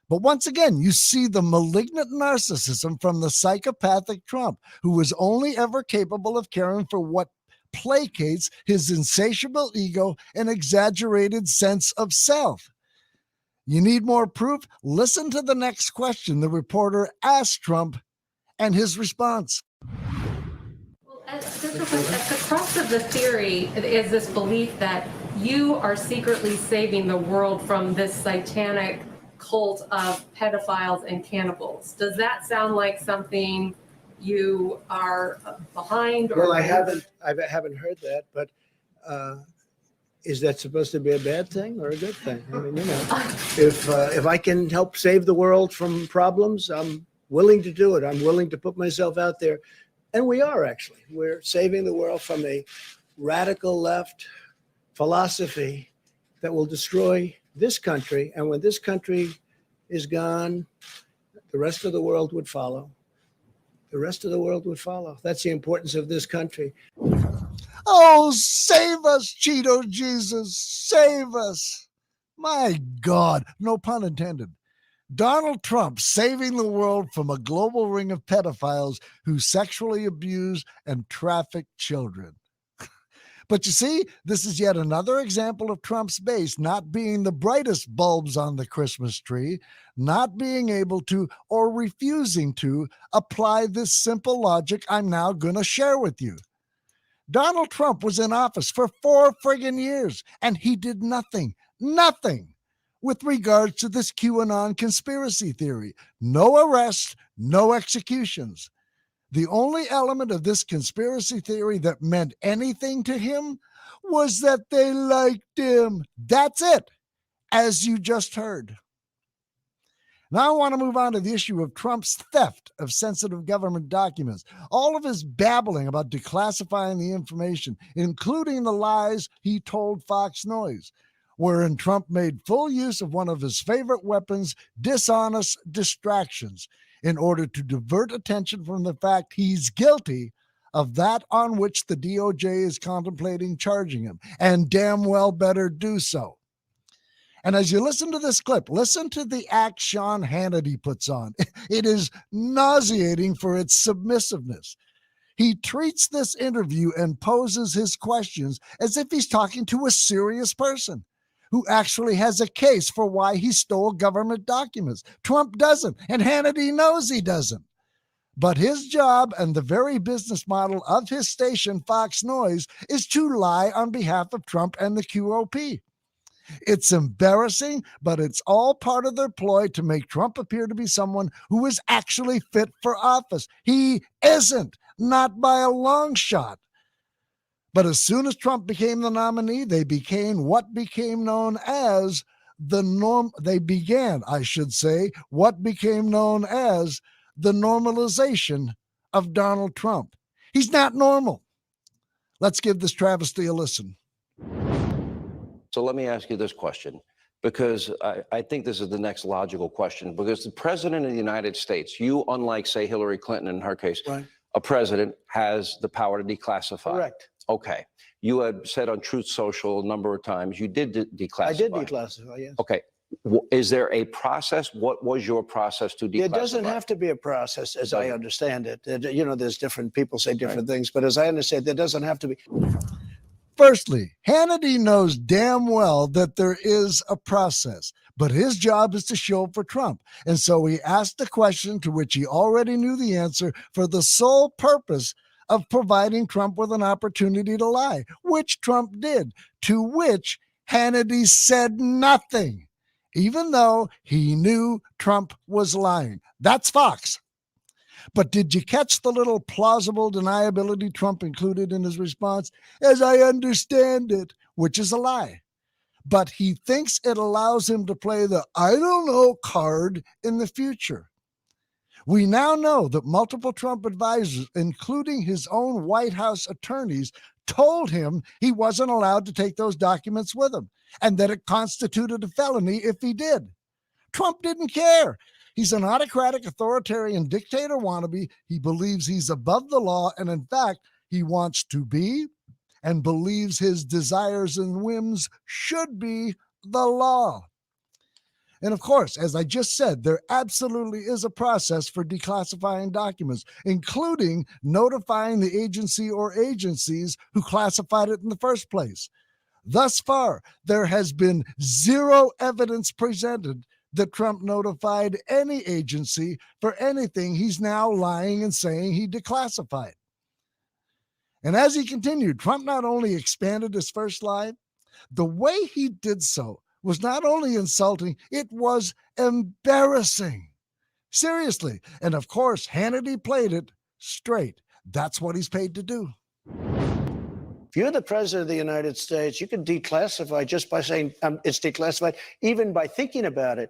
But once again, you see the malignant narcissism from the psychopathic Trump, who was only ever capable of caring for what placates his insatiable ego and exaggerated sense of self. You need more proof? Listen to the next question the reporter asked Trump and his response. At the crux of the theory is this belief that you are secretly saving the world from this satanic cult of pedophiles and cannibals. Does that sound like something you are behind? Well, I haven't heard that, but is that supposed to be a bad thing or a good thing? I mean, if I can help save the world from problems, I'm willing to do it. I'm willing to put myself out there. And we are actually. We're saving the world from a radical left philosophy that will destroy this country. And when this country is gone, the rest of the world would follow. The rest of the world would follow. That's the importance of this country. Oh, save us, Cheeto Jesus, save us. My God, no pun intended. Donald Trump saving the world from a global ring of pedophiles who sexually abuse and traffic children. But you see, this is yet another example of Trump's base not being the brightest bulbs on the Christmas tree, not being able to or refusing to apply this simple logic I'm now going to share with you. Donald Trump was in office for 4 friggin' years, and he did nothing with regards to this QAnon conspiracy theory. No arrests, no executions. The only element of this conspiracy theory that meant anything to him was that they liked him. That's it, as you just heard. Now I want to move on to the issue of Trump's theft of sensitive government documents. All of his babbling about declassifying the information, including the lies he told Fox News, wherein Trump made full use of one of his favorite weapons, dishonest distractions, in order to divert attention from the fact he's guilty of that on which the DOJ is contemplating charging him, and damn well better do so. And as you listen to this clip, listen to the act Sean Hannity puts on. It is nauseating for its submissiveness. He treats this interview and poses his questions as if he's talking to a serious person who actually has a case for why he stole government documents. Trump doesn't, and Hannity knows he doesn't. But his job and the very business model of his station, Fox News, is to lie on behalf of Trump and the QOP. It's embarrassing, but it's all part of their ploy to make Trump appear to be someone who is actually fit for office. He isn't, not by a long shot. But as soon as Trump became the nominee, they began what became known as the normalization of Donald Trump. He's not normal. Let's give this travesty a listen. So let me ask you this question, because I think this is the next logical question, because the president of the United States, you, unlike, say, Hillary Clinton in her case, right, a president has the power to declassify. Correct. Okay. You had said on Truth Social a number of times you did declassify. I did declassify, yes. Okay. Is there a process? What was your process to declassify? It doesn't have to be a process, as I understand it. You know, there's different people say different things, but as I understand, there doesn't have to be. Firstly, Hannity knows damn well that there is a process, but his job is to show for Trump. And so he asked a question to which he already knew the answer for the sole purpose of providing Trump with an opportunity to lie, which Trump did, to which Hannity said nothing, even though he knew Trump was lying. That's Fox. But did you catch the little plausible deniability Trump included in his response? As I understand it, which is a lie. But he thinks it allows him to play the I don't know card in the future. We now know that multiple Trump advisors, including his own White House attorneys, told him he wasn't allowed to take those documents with him and that it constituted a felony if he did. Trump didn't care. He's an autocratic, authoritarian dictator wannabe. He believes he's above the law, and in fact, he wants to be and believes his desires and whims should be the law. And of course, as I just said, there absolutely is a process for declassifying documents, including notifying the agency or agencies who classified it in the first place. Thus far, there has been zero evidence presented that Trump notified any agency for anything he's now lying and saying he declassified. And as he continued, Trump not only expanded his first lie, the way he did so was not only insulting, it was embarrassing. Seriously. And of course, Hannity played it straight. That's what he's paid to do. If you're the president of the United States, you can declassify just by saying it's declassified, even by thinking about it.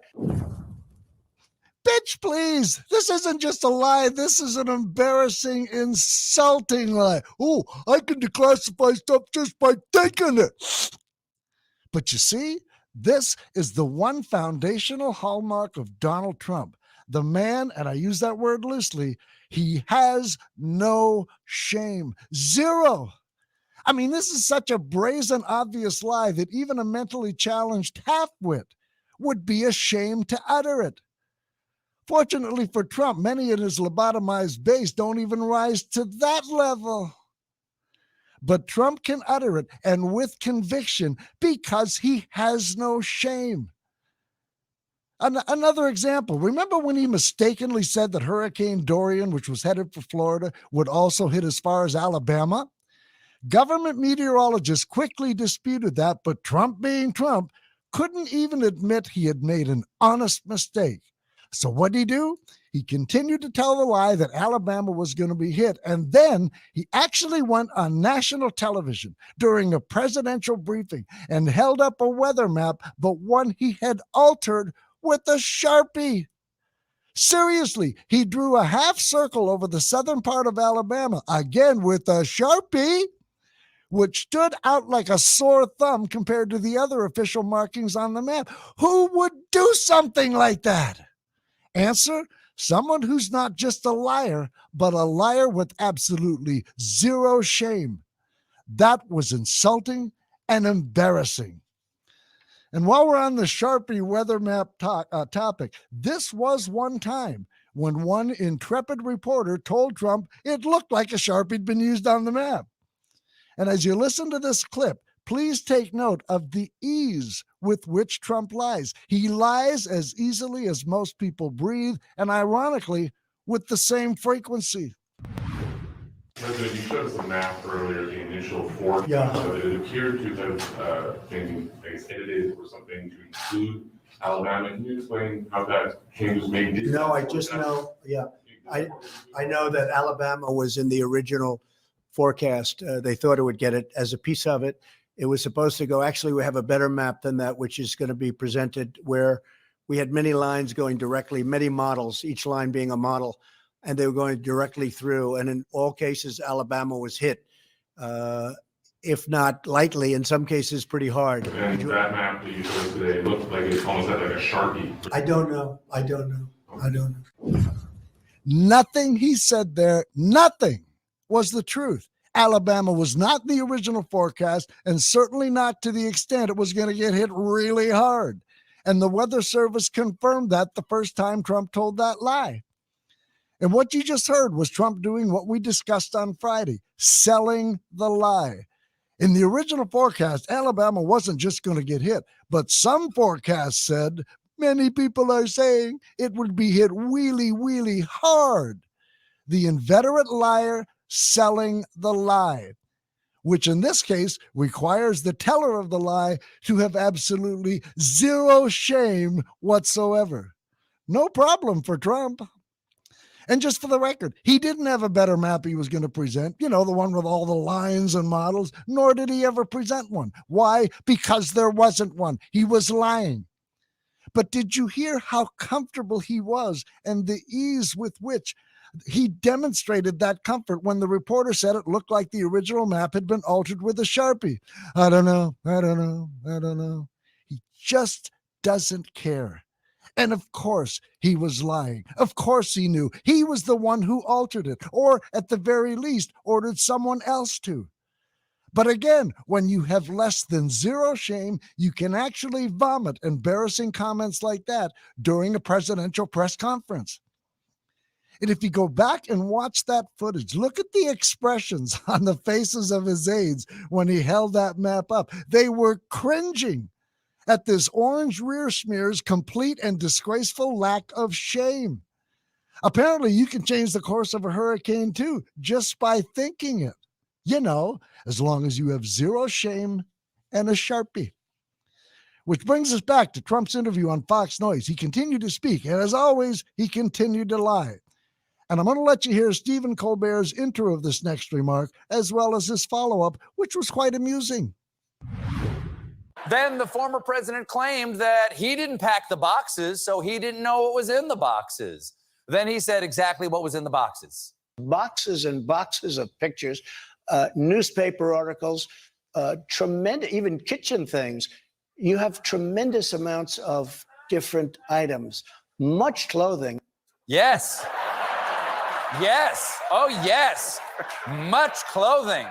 Bitch, please. This isn't just a lie. This is an embarrassing, insulting lie. Oh, I can declassify stuff just by thinking it. But you see, this is the one foundational hallmark of Donald Trump. The man, and I use that word loosely, he has no shame. Zero. I mean, this is such a brazen, obvious lie that even a mentally challenged half-wit would be ashamed to utter it. Fortunately for Trump, many in his lobotomized base don't even rise to that level. But Trump can utter it, and with conviction, because he has no shame. Another example, remember when he mistakenly said that Hurricane Dorian, which was headed for Florida, would also hit as far as Alabama? Government meteorologists quickly disputed that, but Trump, being Trump, couldn't even admit he had made an honest mistake. So what did he do? He continued to tell the lie that Alabama was going to be hit, and then he actually went on national television during a presidential briefing and held up a weather map, but one he had altered with a Sharpie. Seriously, he drew a half circle over the southern part of Alabama, again with a Sharpie, which stood out like a sore thumb compared to the other official markings on the map. Who would do something like that? Answer, someone who's not just a liar, but a liar with absolutely zero shame. That was insulting and embarrassing. And while we're on the Sharpie weather map topic, this was one time when one intrepid reporter told Trump it looked like a Sharpie had been used on the map. And as you listen to this clip, please take note of the ease with which Trump lies. He lies as easily as most people breathe, and ironically, with the same frequency. President, you showed us a map earlier, the initial forecast. Yeah. It appeared to have been, edited or something to include Alabama. Can you explain how that change was made? No, I just know, I know that Alabama was in the original forecast. They thought it would get it as a piece of it. It was supposed to go, actually, we have a better map than that, which is going to be presented, where we had many lines going directly, many models, each line being a model, and they were going directly through. And in all cases, Alabama was hit, if not lightly, in some cases pretty hard. And that map that you showed today looked like it almost had like a Sharpie. I don't know. Nothing he said there, nothing was the truth. Alabama was not the original forecast, and certainly not to the extent it was going to get hit really hard. And the Weather Service confirmed that the first time Trump told that lie. And what you just heard was Trump doing what we discussed on Friday, selling the lie. In the original forecast, Alabama wasn't just going to get hit, but some forecasts said, many people are saying it would be hit really, really hard. The inveterate liar selling the lie, which in this case requires the teller of the lie to have absolutely zero shame whatsoever. No problem for Trump. And just for the record, he didn't have a better map he was going to present, the one with all the lines and models, nor did he ever present one. Why? Because there wasn't one. He was lying. But did you hear how comfortable he was and the ease with which he demonstrated that comfort when the reporter said it looked like the original map had been altered with a Sharpie? I don't know. He just doesn't care. And of course, he was lying. Of course, he knew he was the one who altered it, or at the very least, ordered someone else to. But again, when you have less than zero shame, you can actually vomit embarrassing comments like that during a presidential press conference. And if you go back and watch that footage, look at the expressions on the faces of his aides when he held that map up. They were cringing at this orange rear smear's complete and disgraceful lack of shame. Apparently, you can change the course of a hurricane too, just by thinking it. As long as you have zero shame and a Sharpie. Which brings us back to Trump's interview on Fox News. He continued to speak, and as always, he continued to lie. And I'm going to let you hear Stephen Colbert's intro of this next remark, as well as his follow-up, which was quite amusing. Then the former president claimed that he didn't pack the boxes, so he didn't know what was in the boxes. Then he said exactly what was in the boxes. Boxes and boxes of pictures, newspaper articles, tremendous, even kitchen things. You have tremendous amounts of different items, much clothing. Yes. Yes. Oh, yes. Much clothing.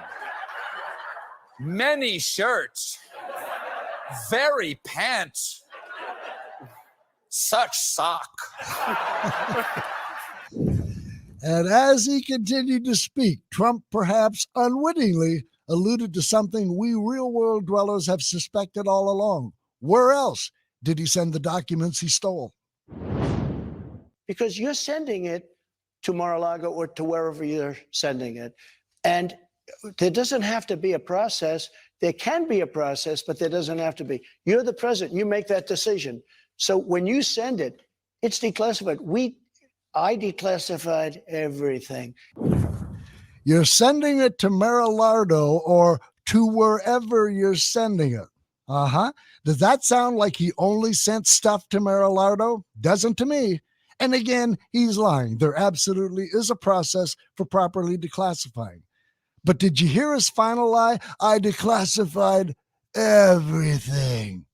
Many shirts. Very pants. Such sock. And as he continued to speak, Trump perhaps unwittingly alluded to something we real-world dwellers have suspected all along. Where else did he send the documents he stole? Because you're sending it to Mar-a-Lago or to wherever you're sending it. And there doesn't have to be a process. There can be a process, but there doesn't have to be. You're the president. You make that decision. So when you send it, it's declassified. I declassified everything. You're sending it to Mar-a-Lago or to wherever you're sending it. Uh-huh. Does that sound like he only sent stuff to Mar-a-Lago? Doesn't to me. And again, he's lying. There absolutely is a process for properly declassifying. But did you hear his final lie? I declassified everything.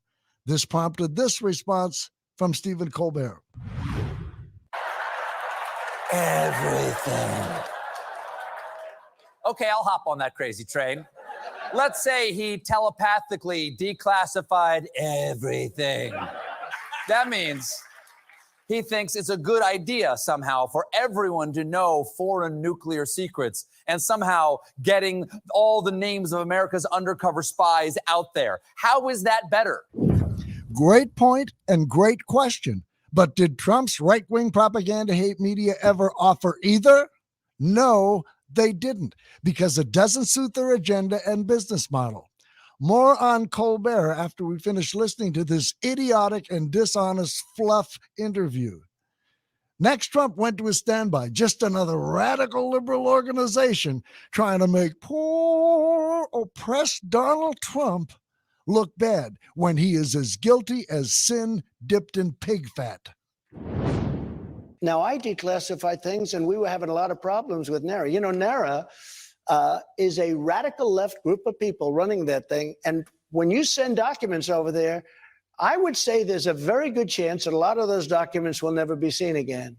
This prompted this response from Stephen Colbert. Everything. Okay, I'll hop on that crazy train. Let's say he telepathically declassified everything. That means he thinks it's a good idea somehow for everyone to know foreign nuclear secrets and somehow getting all the names of America's undercover spies out there. How is that better? Great point and great question. But did Trump's right-wing propaganda hate media ever offer either? No, they didn't, because it doesn't suit their agenda and business model. More on Colbert after we finish listening to this idiotic and dishonest fluff interview. Next, Trump went to his standby, just another radical liberal organization trying to make poor, oppressed Donald Trump look bad when he is as guilty as sin dipped in pig fat. Now, I declassified things, and we were having a lot of problems with NARA. You know, NARA is a radical left group of people running that thing. And when you send documents over there, I would say there's a very good chance that a lot of those documents will never be seen again.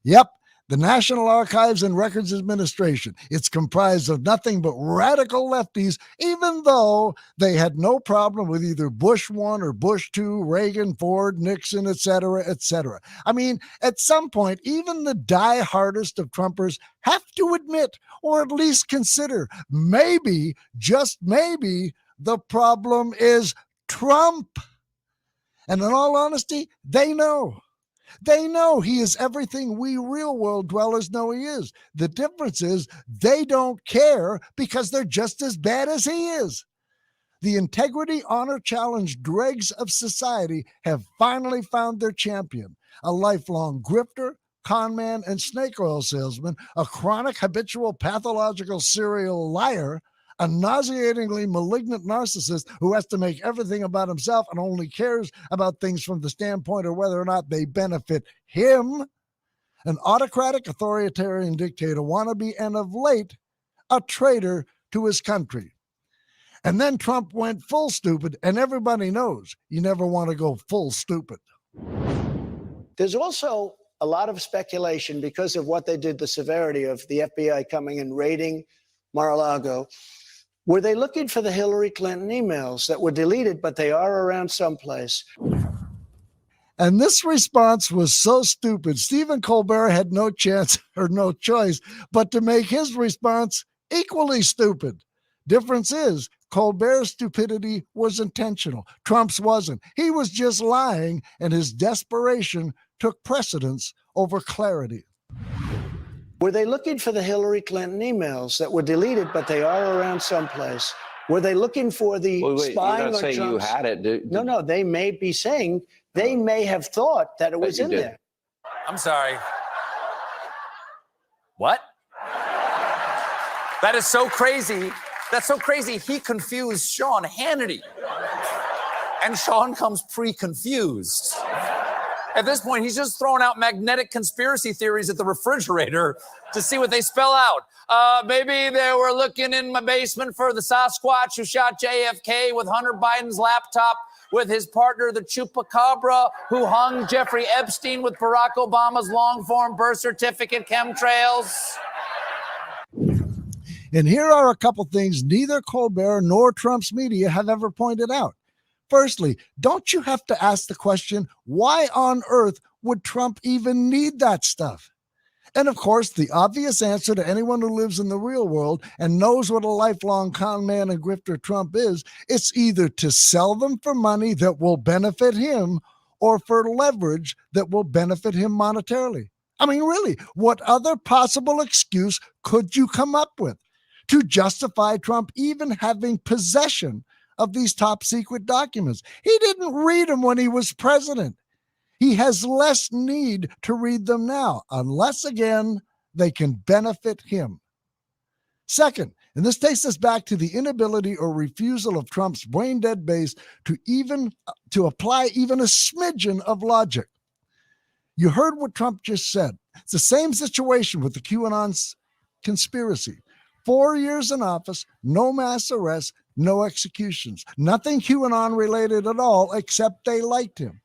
Yep, the National Archives and Records Administration. It's comprised of nothing but radical lefties, even though they had no problem with either Bush 1 or Bush 2, Reagan, Ford, Nixon, et cetera, et cetera. I mean, at some point, even the die-hardest of Trumpers have to admit, or at least consider, maybe, just maybe, the problem is Trump. And in all honesty, they know. They know he is everything we real world dwellers know he is. The difference is they don't care because they're just as bad as he is. The integrity, honor, challenge dregs of society have finally found their champion, a lifelong grifter, con man, and snake oil salesman, a chronic, habitual, pathological serial liar, a nauseatingly malignant narcissist who has to make everything about himself and only cares about things from the standpoint of whether or not they benefit him, an autocratic, authoritarian dictator wannabe, and of late, a traitor to his country. And then Trump went full stupid, and everybody knows you never want to go full stupid. There's also a lot of speculation because of what they did, the severity of the FBI coming and raiding Mar-a-Lago. Were they looking for the Hillary Clinton emails that were deleted, but they are around someplace? And this response was so stupid, Stephen Colbert had no chance or no choice but to make his response equally stupid. Difference is, Colbert's stupidity was intentional. Trump's wasn't. He was just lying, and his desperation took precedence over clarity. Were they looking for the Hillary Clinton emails that were deleted, but they are around someplace? Were they looking for the spying you're not on saying Trump's... you had it. No, they may be saying, they may have thought that it was in there. I'm sorry. What? That is so crazy. That's so crazy. He confused Sean Hannity. And Sean comes pre-confused. At this point, he's just throwing out magnetic conspiracy theories at the refrigerator to see what they spell out. Maybe they were looking in my basement for the Sasquatch who shot JFK with Hunter Biden's laptop with his partner, the Chupacabra, who hung Jeffrey Epstein with Barack Obama's long-form birth certificate chemtrails. And here are a couple things neither Colbert nor Trump's media have ever pointed out. Firstly, don't you have to ask the question, why on earth would Trump even need that stuff? And of course, the obvious answer to anyone who lives in the real world and knows what a lifelong con man and grifter Trump is, it's either to sell them for money that will benefit him or for leverage that will benefit him monetarily. I mean, really, what other possible excuse could you come up with to justify Trump even having possession of these top secret documents? He didn't read them when he was president. He has less need to read them now, unless, again, they can benefit him. Second, and this takes us back to the inability or refusal of Trump's brain-dead base to apply even a smidgen of logic. You heard what Trump just said. It's the same situation with the QAnon conspiracy. 4 years in office, no mass arrests, no executions. Nothing QAnon related at all, except they liked him.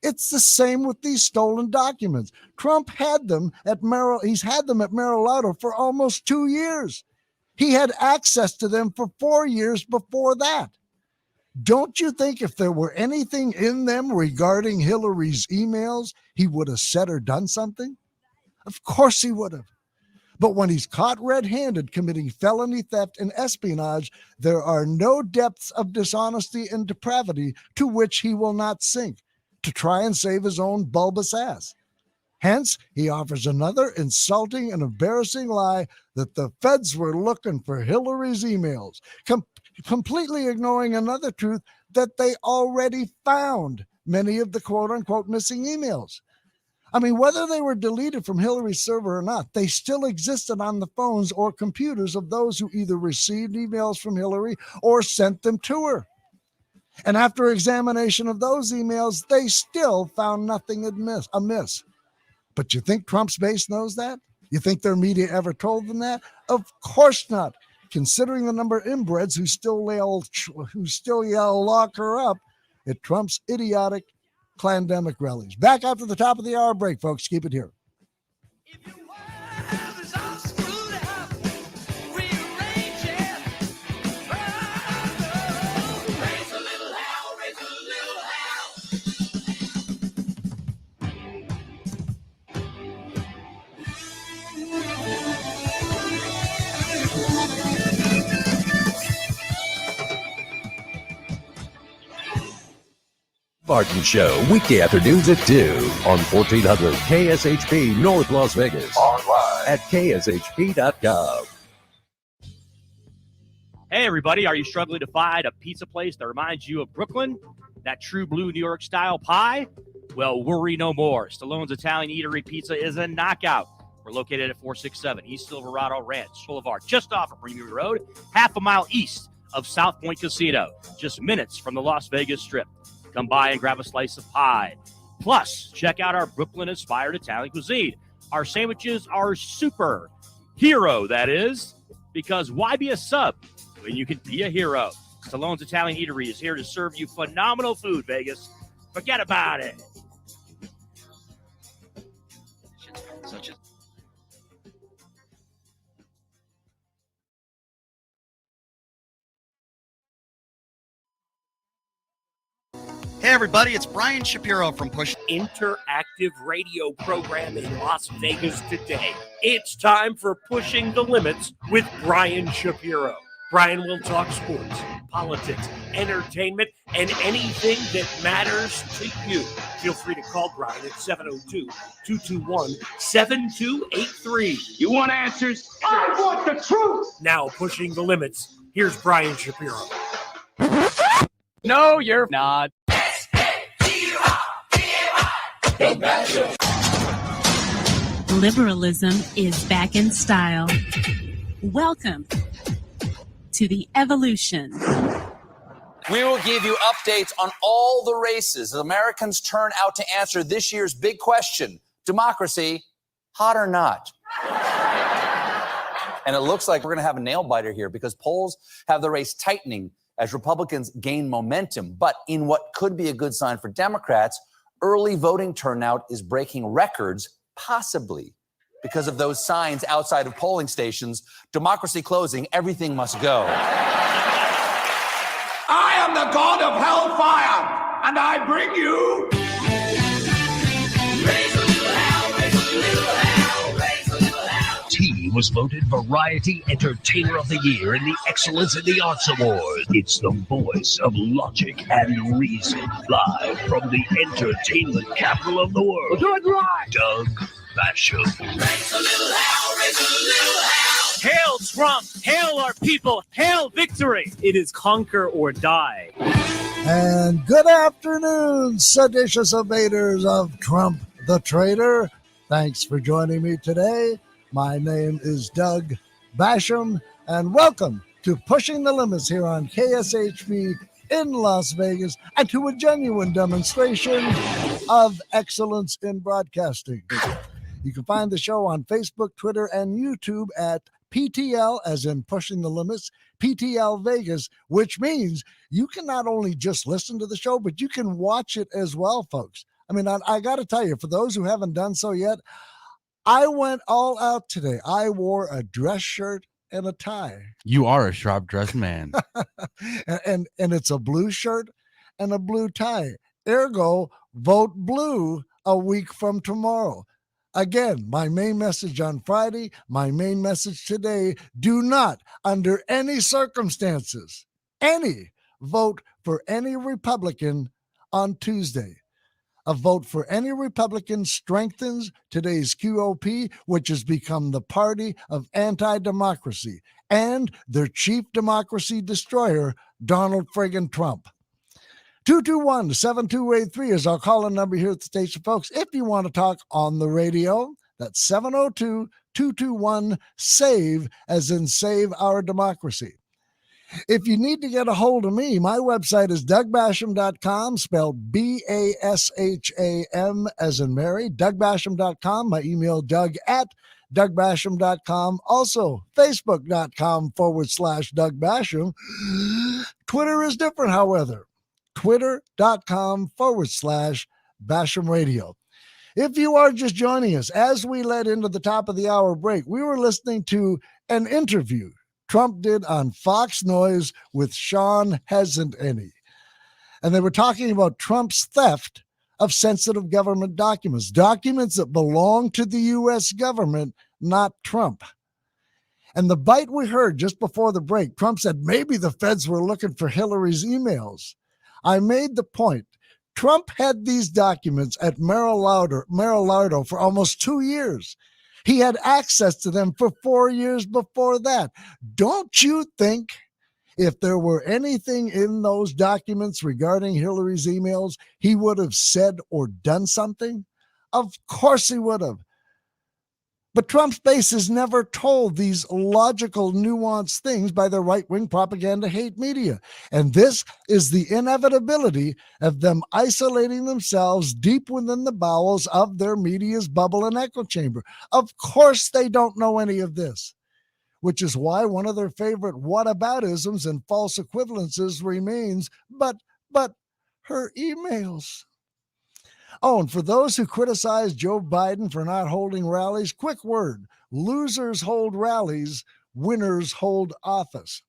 It's the same with these stolen documents. Trump had them at he's had them at Mar-a-Lago for almost 2 years. He had access to them for 4 years before that. Don't you think if there were anything in them regarding Hillary's emails, he would have said or done something? Of course he would have. But when he's caught red-handed committing felony theft and espionage, there are no depths of dishonesty and depravity to which he will not sink to try and save his own bulbous ass. Hence, he offers another insulting and embarrassing lie that the feds were looking for Hillary's emails, completely ignoring another truth that they already found many of the quote-unquote missing emails. I mean, whether they were deleted from Hillary's server or not, they still existed on the phones or computers of those who either received emails from Hillary or sent them to her. And after examination of those emails, they still found nothing amiss. But you think Trump's base knows that? You think their media ever told them that? Of course not. Considering the number of inbreds who still yell, lock her up at Trump's idiotic clandemic rallies. Back after the top of the hour break, folks. Keep it here. Martin Show, weekday afternoons at 2 on 1400 KSHP North Las Vegas. Online at kshp.com. Hey, everybody, are you struggling to find a pizza place that reminds you of Brooklyn? That true blue New York style pie? Well, worry no more. Stallone's Italian Eatery Pizza is a knockout. We're located at 467 East Silverado Ranch Boulevard, just off of Premium Road, half a mile east of South Point Casino, just minutes from the Las Vegas Strip. Come by and grab a slice of pie. Plus, check out our Brooklyn-inspired Italian cuisine. Our sandwiches are super. Hero, that is. Because why be a sub when you can be a hero? Stallone's Italian Eatery is here to serve you phenomenal food, Vegas. Forget about it. Hey, everybody, it's Brian Shapiro from Push. Interactive radio program in Las Vegas today. It's time for Pushing the Limits with Brian Shapiro. Brian will talk sports, politics, entertainment, and anything that matters to you. Feel free to call Brian at 702-221-7283. You want answers? I want the truth! Now, Pushing the Limits, here's Brian Shapiro. No, you're not. Liberalism is back in style. Welcome to the evolution. We will give you updates on all the races as Americans turn out to answer this year's big question: democracy, hot or not? And it looks like we're going to have a nail biter here because polls have the race tightening as Republicans gain momentum. But in what could be a good sign for Democrats, early voting turnout is breaking records, possibly because of those signs outside of polling stations: democracy closing, everything must go. I am the god of hellfire, and I bring you. Raise a little hell, raise a little hell, raise was voted Variety Entertainer of the Year in the Excellence in the Arts Awards. It's the voice of logic and reason, live from the entertainment capital of the world. Do it right! Doug Basham. Raise a little hell, raise a little hell. Hail Trump! Hail our people! Hail victory! It is conquer or die. And good afternoon, seditious invaders of Trump the traitor. Thanks for joining me today. My name is Doug Basham, and welcome to Pushing the Limits here on KSHP in Las Vegas, and to a genuine demonstration of excellence in broadcasting. You can find the show on Facebook, Twitter, and YouTube at PTL, as in Pushing the Limits, PTL Vegas, which means you can not only just listen to the show, but you can watch it as well, folks. I mean, I got to tell you, for those who haven't done so yet, I went all out today. I wore a dress shirt and a tie. You are a sharp-dressed man. and it's a blue shirt and a blue tie. Ergo, vote blue a week from tomorrow. Again, my main message on Friday, my main message today: do not, under any circumstances, vote for any Republican on Tuesday. A vote for any Republican strengthens today's QOP, which has become the party of anti-democracy, and their chief democracy destroyer, Donald friggin' Trump. 221-7283 is our call-in number here at the station, folks. If you want to talk on the radio, that's 702-221-SAVE, as in Save Our Democracy. If you need to get a hold of me, my website is DougBasham.com, spelled B-A-S-H-A-M, as in Mary, DougBasham.com. My email, Doug@DougBasham.com. Also, Facebook.com/Doug Basham. Twitter is different, however. Twitter.com/Basham Radio. If you are just joining us, as we led into the top of the hour break, we were listening to an interview Trump did on Fox News with Sean Hasn't Any. And they were talking about Trump's theft of sensitive government documents that belong to the U.S. government, not Trump. And the bite we heard just before the break, Trump said maybe the feds were looking for Hillary's emails. I made the point. Trump had these documents at Mar-a-Lago for almost 2 years. He had access to them for 4 years before that. Don't you think if there were anything in those documents regarding Hillary's emails, he would have said or done something? Of course he would have. But Trump's base is never told these logical, nuanced things by the right-wing propaganda hate media. And this is the inevitability of them isolating themselves deep within the bowels of their media's bubble and echo chamber. Of course they don't know any of this, which is why one of their favorite whataboutisms and false equivalences remains, but her emails. Oh, and for those who criticize Joe Biden for not holding rallies, quick word: losers hold rallies, winners hold office.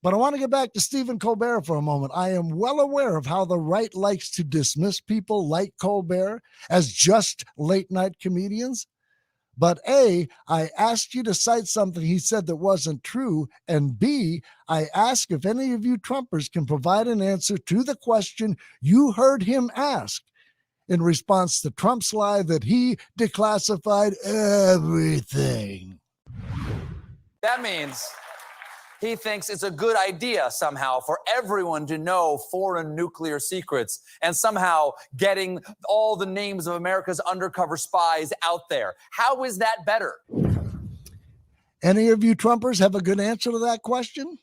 But I want to get back to Stephen Colbert for a moment. I am well aware of how the right likes to dismiss people like Colbert as just late-night comedians. But A, I asked you to cite something he said that wasn't true, and B, I ask if any of you Trumpers can provide an answer to the question you heard him ask in response to Trump's lie that he declassified everything. That means he thinks it's a good idea somehow for everyone to know foreign nuclear secrets and somehow getting all the names of America's undercover spies out there. How is that better? Any of you Trumpers have a good answer to that question?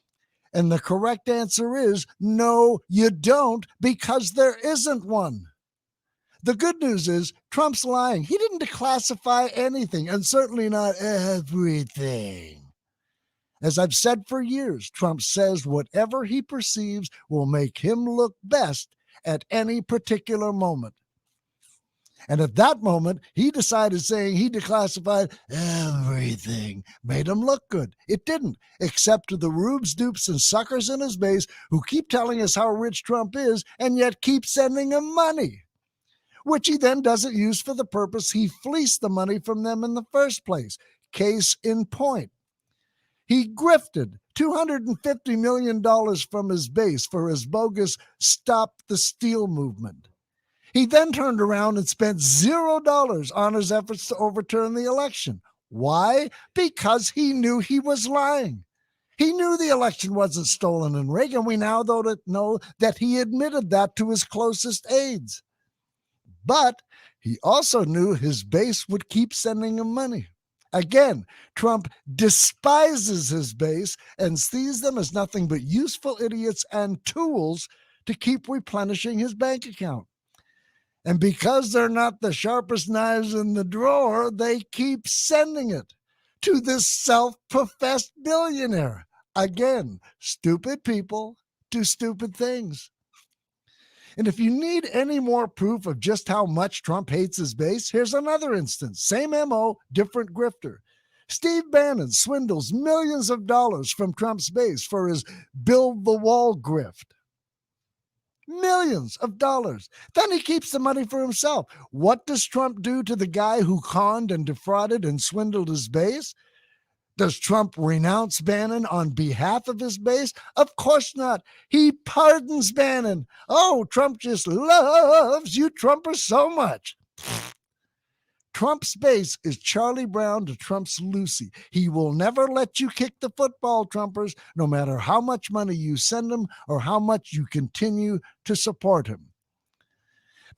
And the correct answer is no, you don't, because there isn't one. The good news is Trump's lying. He didn't declassify anything, and certainly not everything. As I've said for years, Trump says whatever he perceives will make him look best at any particular moment. And at that moment, he decided saying he declassified everything made him look good. It didn't, except to the rubes, dupes, and suckers in his base who keep telling us how rich Trump is and yet keep sending him money, which he then doesn't use for the purpose he fleeced the money from them in the first place, Case in point. He grifted $250 million from his base for his bogus Stop the Steal movement. He then turned around and spent $0 on his efforts to overturn the election. Why? Because he knew he was lying. He knew the election wasn't stolen and rigged, and we now know that he admitted that to his closest aides. But he also knew his base would keep sending him money. Again, Trump despises his base and sees them as nothing but useful idiots and tools to keep replenishing his bank account. And because they're not the sharpest knives in the drawer, they keep sending it to this self-professed billionaire. Again, stupid people do stupid things. And if you need any more proof of just how much Trump hates his base, here's another instance. Same MO, different grifter. Steve Bannon swindles millions of dollars from Trump's base for his build the wall grift. Millions of dollars. Then he keeps the money for himself. What does Trump do to the guy who conned and defrauded and swindled his base? Does Trump renounce Bannon on behalf of his base? Of course not. He pardons Bannon. Oh, Trump just loves you Trumpers so much. Trump's base is Charlie Brown to Trump's Lucy. He will never let you kick the football, Trumpers, no matter how much money you send him or how much you continue to support him.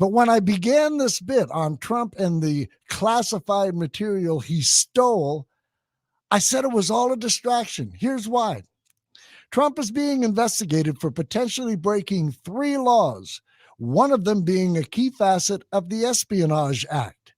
But when I began this bit on Trump and the classified material he stole, I said it was all a distraction. Here's why. Trump is being investigated for potentially breaking 3 laws, one of them being a key facet of the Espionage Act.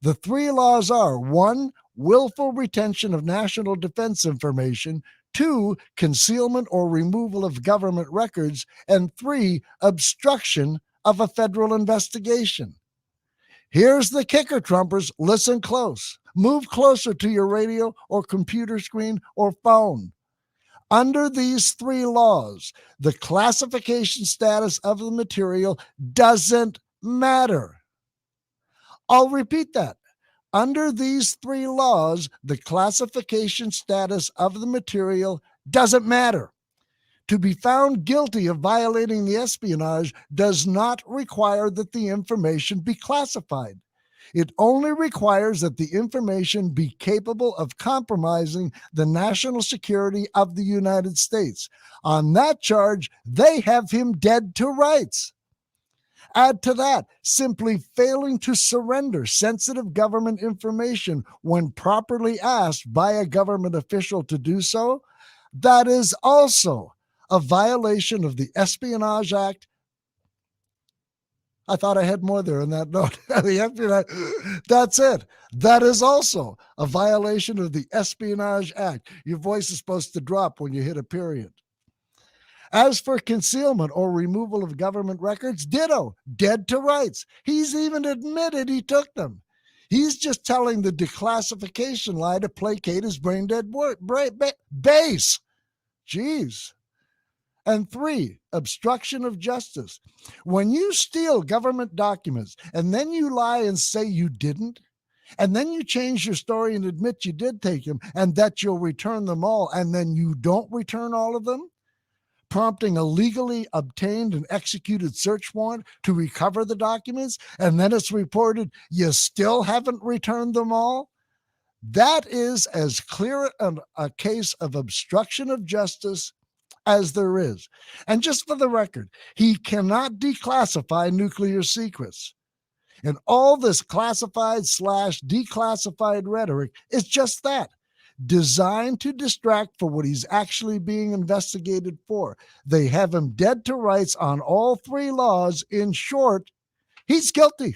The 3 laws are 1, willful retention of national defense information, 2, concealment or removal of government records, and 3, obstruction of a federal investigation. Here's the kicker, Trumpers. Listen close. Move closer to your radio or computer screen or phone. Under these 3 laws, the classification status of the material doesn't matter. I'll repeat that. Under these 3 laws, the classification status of the material doesn't matter. To be found guilty of violating the espionage does not require that the information be classified. It only requires that the information be capable of compromising the national security of the United States. On that charge, they have him dead to rights. Add to that, simply failing to surrender sensitive government information when properly asked by a government official to do so, that is also a violation of the Espionage Act. I thought I had more there in that note. That's it. That is also a violation of the Espionage Act. Your voice is supposed to drop when you hit a period. As for concealment or removal of government records, ditto, dead to rights. He's even admitted he took them. He's just telling the declassification lie to placate his brain-dead base. Jeez. And 3, obstruction of justice. When you steal government documents and then you lie and say you didn't, and then you change your story and admit you did take them and that you'll return them all, and then you don't return all of them, prompting a legally obtained and executed search warrant to recover the documents, and then it's reported you still haven't returned them all, that is as clear a case of obstruction of justice as there is. And just for the record, he cannot declassify nuclear secrets. And all this classified/declassified rhetoric is just that, designed to distract for what he's actually being investigated for. They have him dead to rights on all 3 laws. In short, he's guilty.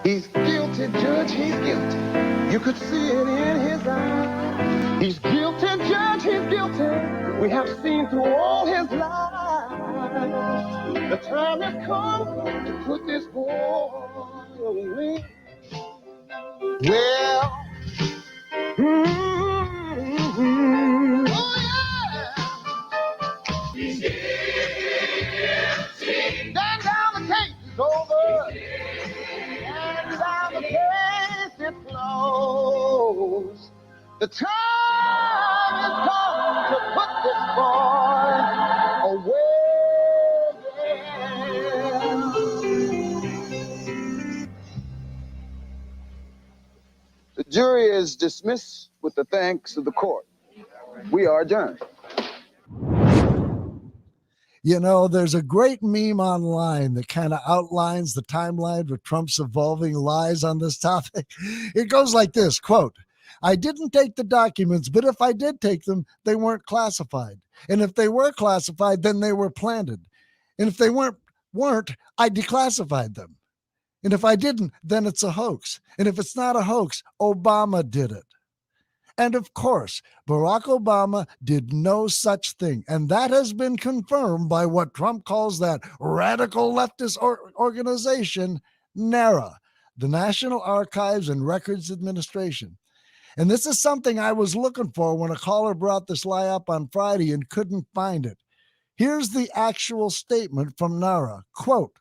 He's guilty, Judge, he's guilty. You could see it in his eyes. He's guilty, Judge, he's guilty. We have seen through all his lies. The time has come to put this boy away. Well, oh yeah. He's guilty. Stand down, the case is over. Stand down, the case is closed. The time has come to put this boy away. The jury is dismissed with the thanks of the court. We are adjourned. You know, there's a great meme online that kind of outlines the timeline of Trump's evolving lies on this topic. It goes like this, quote, I didn't take the documents, but if I did take them, they weren't classified. And if they were classified, then they were planted. And if they weren't, I declassified them. And if I didn't, then it's a hoax. And if it's not a hoax, Obama did it. And of course, Barack Obama did no such thing. And that has been confirmed by what Trump calls that radical leftist organization, NARA, the National Archives and Records Administration. And this is something I was looking for when a caller brought this lie up on Friday and couldn't find it. Here's the actual statement from NARA, quote,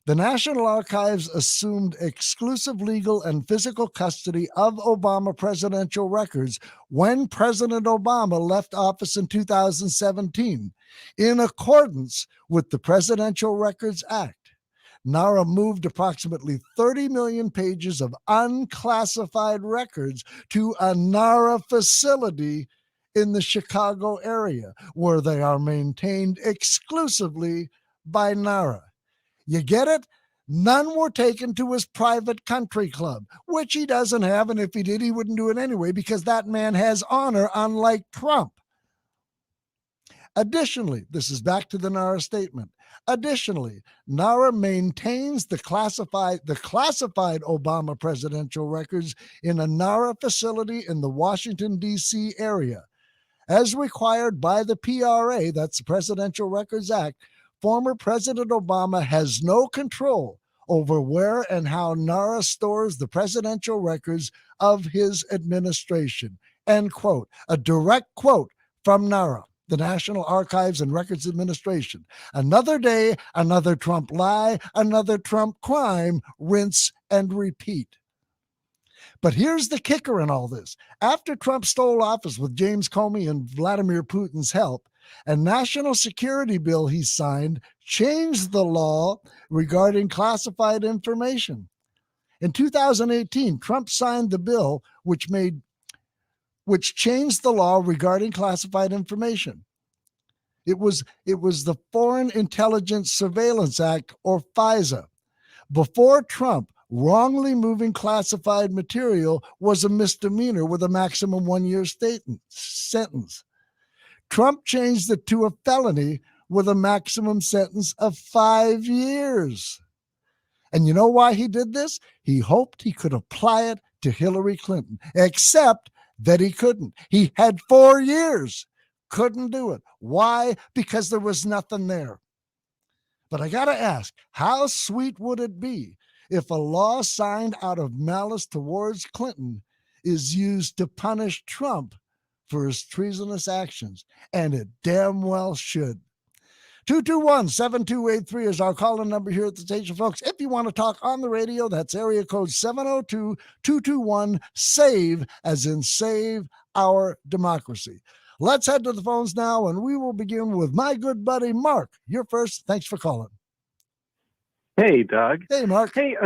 the National Archives assumed exclusive legal and physical custody of Obama presidential records when President Obama left office in 2017, in accordance with the Presidential Records Act. NARA moved approximately 30 million pages of unclassified records to a NARA facility in the Chicago area, where they are maintained exclusively by NARA. You get it? None were taken to his private country club, which he doesn't have. And if he did, he wouldn't do it anyway, because that man has honor, unlike Trump. Additionally, this is back to the NARA statement. Additionally, NARA maintains the classified Obama presidential records in a NARA facility in the Washington, D.C. area. As required by the PRA, that's the Presidential Records Act, former President Obama has no control over where and how NARA stores the presidential records of his administration. End quote. A direct quote from NARA, the National Archives and Records Administration. Another day, another Trump lie, another Trump crime, rinse and repeat. But here's the kicker in all this. After Trump stole office with James Comey and Vladimir Putin's help, a national security bill he signed changed the law regarding classified information. In 2018, Trump signed the bill which changed the law regarding classified information. It was the Foreign Intelligence Surveillance Act, or FISA. Before Trump, wrongly moving classified material was a misdemeanor with a maximum 1-year sentence. Trump changed it to a felony with a maximum sentence of 5 years. And you know why he did this? He hoped he could apply it to Hillary Clinton, except that he couldn't. He had 4 years, couldn't do it. Why? Because there was nothing there. But I got to ask, how sweet would it be if a law signed out of malice towards Clinton is used to punish Trump for his treasonous actions? And it damn well should. 221-7283 is our call-in number here at the station, folks. If you want to talk on the radio, that's area code 702-221-SAVE, as in save our democracy. Let's head to the phones now, and we will begin with my good buddy, Mark. You're first. Thanks for calling. Hey, Doug. Hey, Mark. Hey,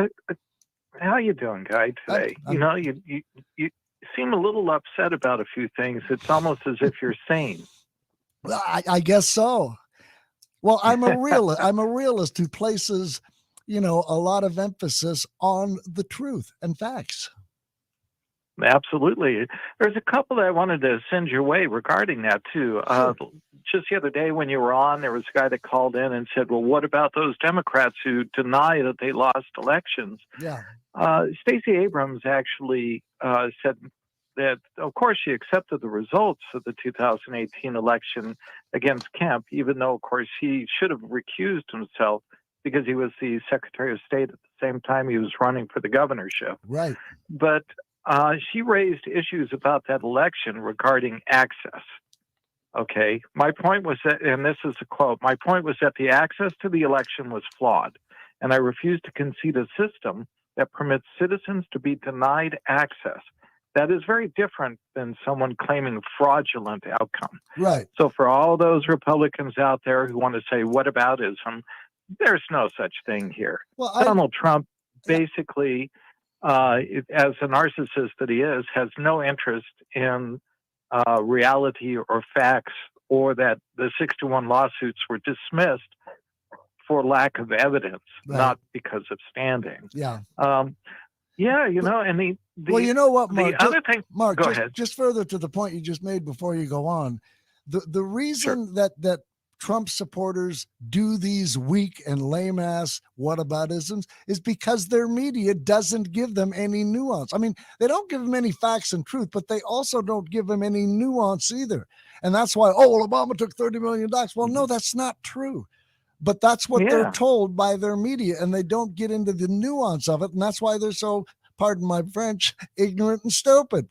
how you doing, guy, today? You seem a little upset about a few things. It's almost as if you're sane. Well, I guess so. Well, I'm a realist. I'm a realist who places, a lot of emphasis on the truth and facts. Absolutely. There's a couple that I wanted to send your way regarding that, too. Sure. Just the other day when you were on, there was a guy that called in and said, well, what about those Democrats who deny that they lost elections? Yeah. Stacey Abrams actually said that, of course, she accepted the results of the 2018 election against Kemp, even though, of course, he should have recused himself because he was the Secretary of State at the same time he was running for the governorship. Right. But she raised issues about that election regarding access. Okay. My point was that, and this is a quote, my point was that the access to the election was flawed, and I refuse to concede a system that permits citizens to be denied access. That is very different than someone claiming fraudulent outcome. Right. So for all those Republicans out there who want to say whataboutism, there's no such thing here. Well, Donald Trump basically, as a narcissist that he is, has no interest in reality or facts, or that the 6-1 lawsuits were dismissed for lack of evidence, not because of standing. Yeah. Yeah, you know, and the well, you know what, Mark? The other thing, Mark, go ahead. Just further to the point you just made before you go on, the reason that Trump supporters do these weak and lame ass whataboutisms is because their media doesn't give them any nuance. I mean, they don't give them any facts and truth, but they also don't give them any nuance either. And that's why, well, Obama took $30 million. Well, no, that's not true. But that's what they're told by their media, and they don't get into the nuance of it. And that's why they're so, pardon my French, ignorant and stupid.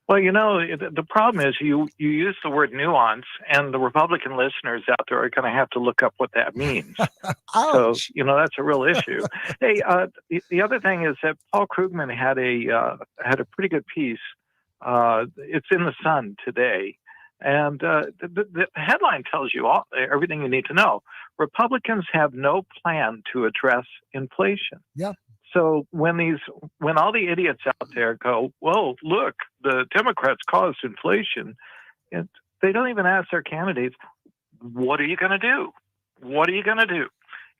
Well, you know, the problem is you use the word nuance, and the Republican listeners out there are going to have to look up what that means. So, you know, that's a real issue. Hey, the other thing is that Paul Krugman had a pretty good piece. It's in the Sun today. And the headline tells you everything you need to know. Republicans have no plan to address inflation. Yeah. So when all the idiots out there go, well, look, the Democrats caused inflation, and they don't even ask their candidates, what are you going to do? What are you going to do?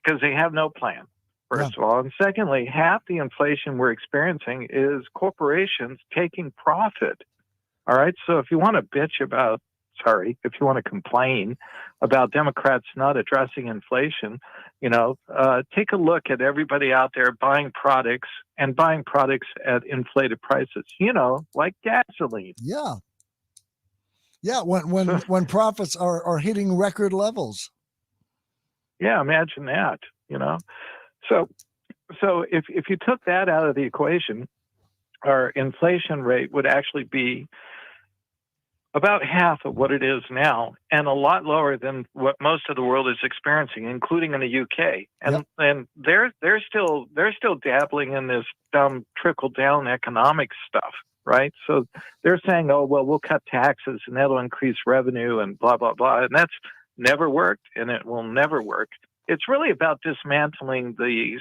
Because they have no plan, first of all. And secondly, half the inflation we're experiencing is corporations taking profit. All right. So if you want to bitch about, if you want to complain about Democrats not addressing inflation, you know, take a look at everybody out there buying products at inflated prices, you know, like gasoline. Yeah. Yeah. When profits are hitting record levels. Yeah. Imagine that, you know. So if you took that out of the equation, our inflation rate would actually be about half of what it is now, and a lot lower than what most of the world is experiencing, including in the UK. And they're still dabbling in this dumb trickle down economic stuff, right? So they're saying, oh well, we'll cut taxes and that'll increase revenue and blah blah blah, and that's never worked, and it will never work. It's really about dismantling the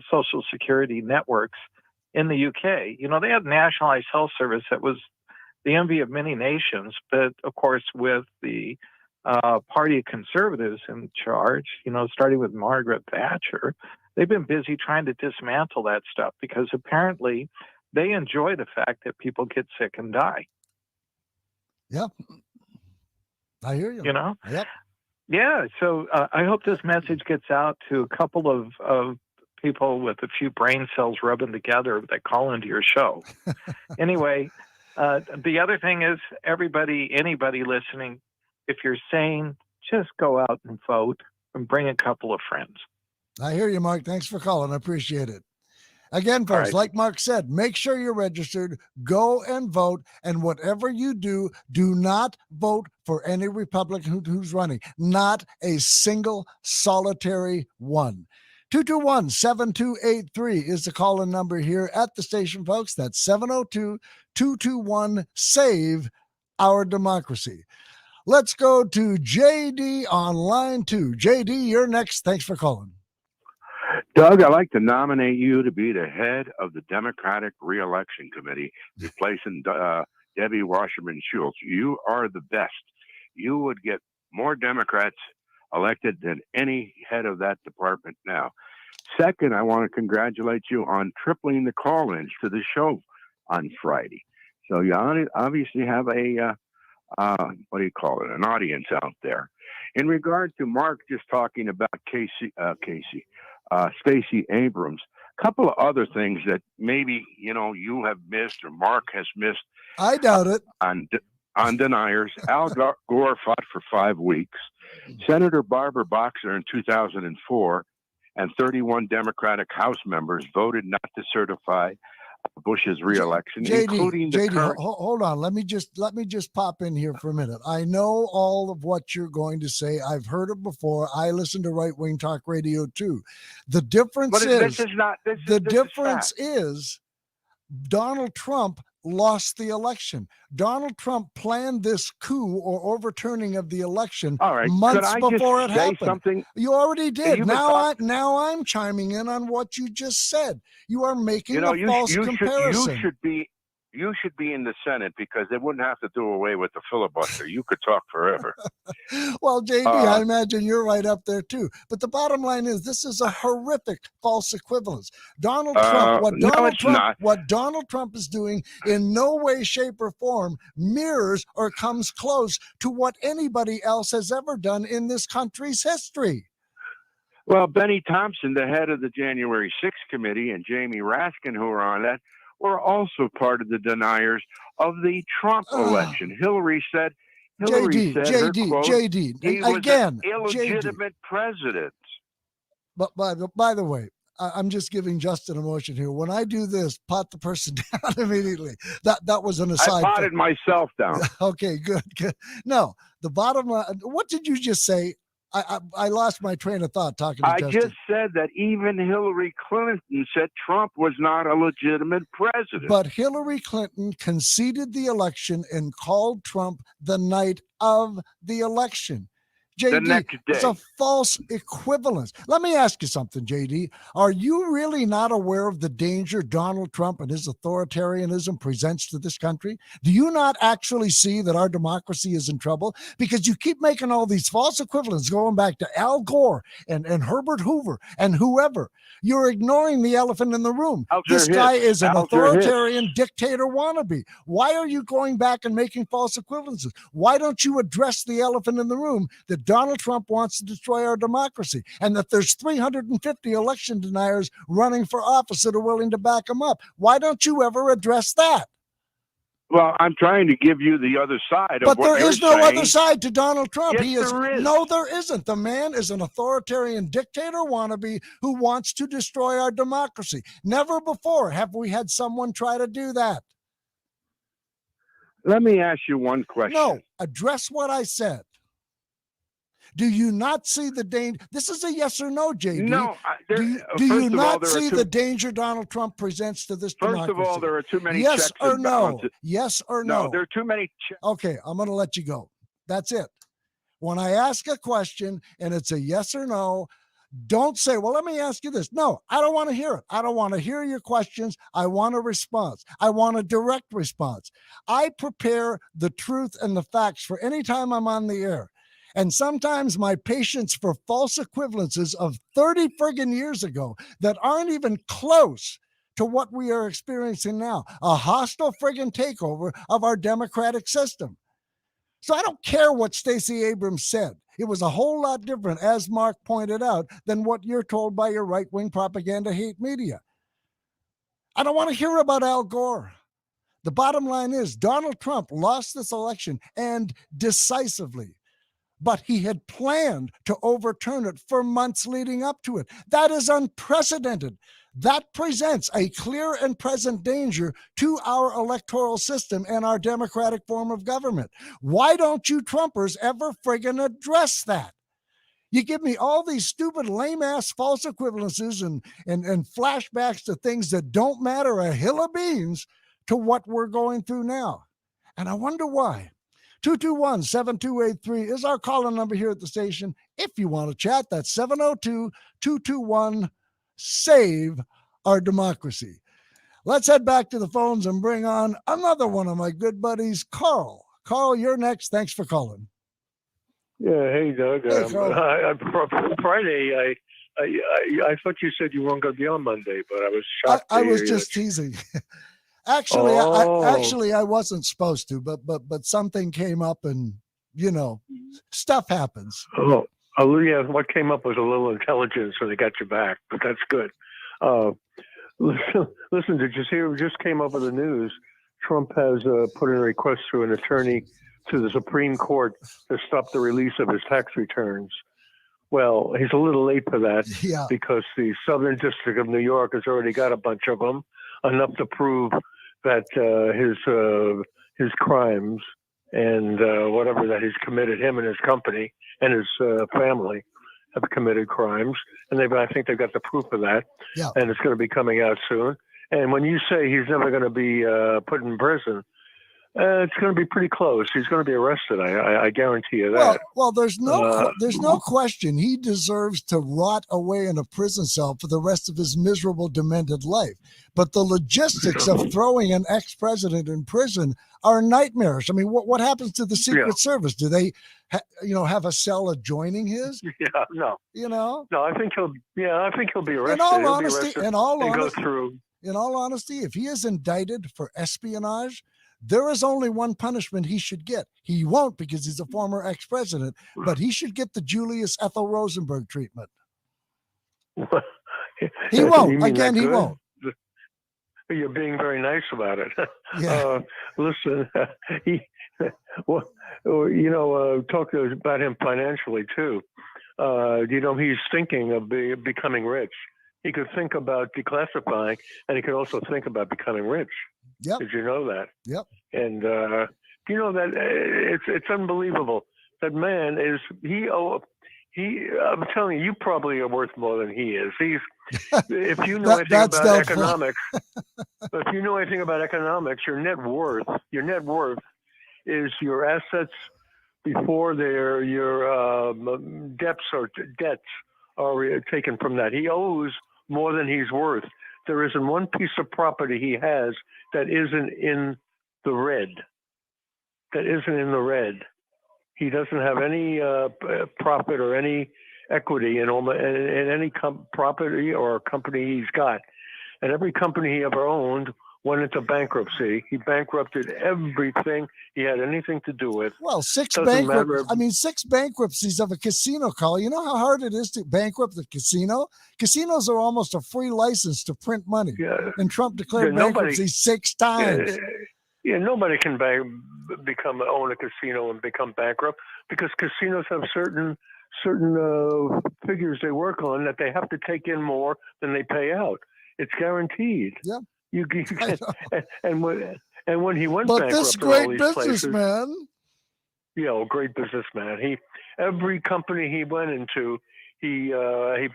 social security networks in the UK. You know, they had nationalized health service that was the envy of many nations, but of course with the party of conservatives in charge, you know, starting with Margaret Thatcher, they've been busy trying to dismantle that stuff because apparently they enjoy the fact that people get sick and die. Yeah, I hear you. You know? Yep. Yeah, so I hope this message gets out to a couple of people with a few brain cells rubbing together that call into your show. Anyway, the other thing is, anybody listening, if you're sane, just go out and vote and bring a couple of friends. I hear you, Mark. Thanks for calling. I appreciate it. Again, folks, like Mark said, make sure you're registered, go and vote, and whatever you do, do not vote for any Republican who's running. Not a single solitary one. 221-7283 is the call-in number here at the station, folks. That's 702-221-SAVE our democracy. Let's go to JD on line 2. JD, you're next. Thanks for calling. Doug, I'd like to nominate you to be the head of the Democratic Reelection Committee, replacing Debbie Wasserman Schultz. You are the best. You would get more Democrats elected than any head of that department now. Second, I want to congratulate you on tripling the call-ins to the show on Friday. So you obviously have a, an audience out there. In regard to Mark just talking about Stacey Abrams, a couple of other things that maybe, you know, you have missed or Mark has missed. I doubt it. On deniers, Al Gore fought for 5 weeks. Senator Barbara Boxer in 2004 and 31 Democratic House members voted not to certify Bush's reelection, including the current. Hold on. Let me just pop in here for a minute. I know all of what you're going to say. I've heard it before. I listen to right-wing talk radio too. The difference is Donald Trump lost the election. Donald Trump planned this coup or overturning of the election All right. months Could I before just it say happened. something? You already did. You've been Now I'm chiming in on what you just said. You are making a you false comparison. You should be in the Senate because they wouldn't have to do away with the filibuster. You could talk forever. Well, JD, I imagine you're right up there too. But the bottom line is, this is a horrific false equivalence. Donald Trump, what Donald Trump is doing in no way, shape, or form mirrors or comes close to what anybody else has ever done in this country's history. Well, Benny Thompson, the head of the January 6th committee, and Jamie Raskin, who are on that, were also part of the deniers of the Trump election. Hillary said her quote, he was an illegitimate president. But by the way, I'm just giving Justin a motion here. When I do this, pot the person down immediately. That was an aside. I potted myself down. Okay, good. No, the bottom line. What did you just say? I lost my train of thought talking to Justin. I just said that even Hillary Clinton said Trump was not a legitimate president. But Hillary Clinton conceded the election and called Trump the night of the election. JD, the next day. It's a false equivalence. Let me ask you something, JD. Are you really not aware of the danger Donald Trump and his authoritarianism presents to this country? Do you not actually see that our democracy is in trouble? Because you keep making all these false equivalents going back to Al Gore and Herbert Hoover and whoever. You're ignoring the elephant in the room. This guy is an authoritarian dictator wannabe. Why are you going back and making false equivalences? Why don't you address the elephant in the room that Donald Trump wants to destroy our democracy and that there's 350 election deniers running for office that are willing to back him up? Why don't you ever address that? Well, I'm trying to give you the other side of what But there is no saying. Other side to Donald Trump. Yes, there is. No, there isn't. The man is an authoritarian dictator wannabe who wants to destroy our democracy. Never before have we had someone try to do that. Let me ask you one question. No, address what I said. Do you not see the danger? This is a yes or no, JD. No. Do you not see the danger Donald Trump presents to this democracy? First of all, there are too many yes checks or and no? balances. Yes or no? No, there are too many checks. Okay, I'm going to let you go. That's it. When I ask a question and it's a yes or no, don't say, well, let me ask you this. No, I don't want to hear it. I don't want to hear your questions. I want a response. I want a direct response. I prepare the truth and the facts for any time I'm on the air. And sometimes my patience for false equivalences of 30 friggin' years ago that aren't even close to what we are experiencing now, a hostile friggin' takeover of our democratic system. So I don't care what Stacey Abrams said. It was a whole lot different, as Mark pointed out, than what you're told by your right-wing propaganda hate media. I don't want to hear about Al Gore. The bottom line is Donald Trump lost this election, and decisively. But he had planned to overturn it for months leading up to it. That is unprecedented. That presents a clear and present danger to our electoral system and our democratic form of government. Why don't you Trumpers ever friggin' address that? You give me all these stupid, lame-ass false equivalences and flashbacks to things that don't matter a hill of beans to what we're going through now. And I wonder why. 221-7283 is our call-in number here at the station. If you want to chat, that's 702-221-SAVE our democracy. Let's head back to the phones and bring on another one of my good buddies, Carl. Carl, you're next. Thanks for calling. Yeah, hey, Doug. Hey, Carl. Friday, I thought you said you weren't going to be on Monday, but I was shocked. I was just teasing. Actually, I wasn't supposed to, but something came up, and stuff happens. Oh, yeah. What came up was a little intelligence, so they got you back. But that's good. Listen, did you hear? It just came up with the news. Trump has put in a request through an attorney to the Supreme Court to stop the release of his tax returns. Well, he's a little late for that because the Southern District of New York has already got a bunch of them, enough to prove that his crimes and whatever that he's committed, him and his company and his family have committed crimes. And I think they've got the proof of that. Yeah. And it's going to be coming out soon. And when you say he's never going to be put in prison, it's going to be pretty close. He's going to be arrested. I guarantee you that. Well, there's no question he deserves to rot away in a prison cell for the rest of his miserable, demented life. But the logistics of throwing an ex-president in prison are nightmarish. I mean, what happens to the Secret Service? Do they, have a cell adjoining his? Yeah, no. No, I think he'll be arrested. In all He'll honesty, be arrested and go through. In all honesty, if he is indicted for espionage, there is only one punishment he should get. He won't because he's a former ex-president, but he should get the Julius Ethel Rosenberg treatment. He won't. Again, he won't. You're being very nice about it. Yeah. Listen, talk about him financially too. He's thinking of becoming rich. He could think about declassifying, and he could also think about becoming rich. Yep. Did you know that? Yep. And you know that it's unbelievable. That man is I'm telling you, you probably are worth more than he is. If you know anything about economics, if you know anything about economics, your net worth is your assets before your debts are taken from that. He owes more than he's worth. There isn't one piece of property he has that isn't in the red. He doesn't have any profit or any equity in any property or company he's got. And every company he ever owned went into bankruptcy. He bankrupted everything he had anything to do with. Well, six bankruptcies of a casino, Carl. You know how hard it is to bankrupt the casino? Casinos are almost a free license to print money. Yeah. And Trump declared bankruptcy 6 times. Nobody can own a casino and become bankrupt because casinos have certain figures they work on that they have to take in more than they pay out. It's guaranteed. Yeah. You can, and when he went but bankrupt, this great businessman, great businessman. Every company he went into, he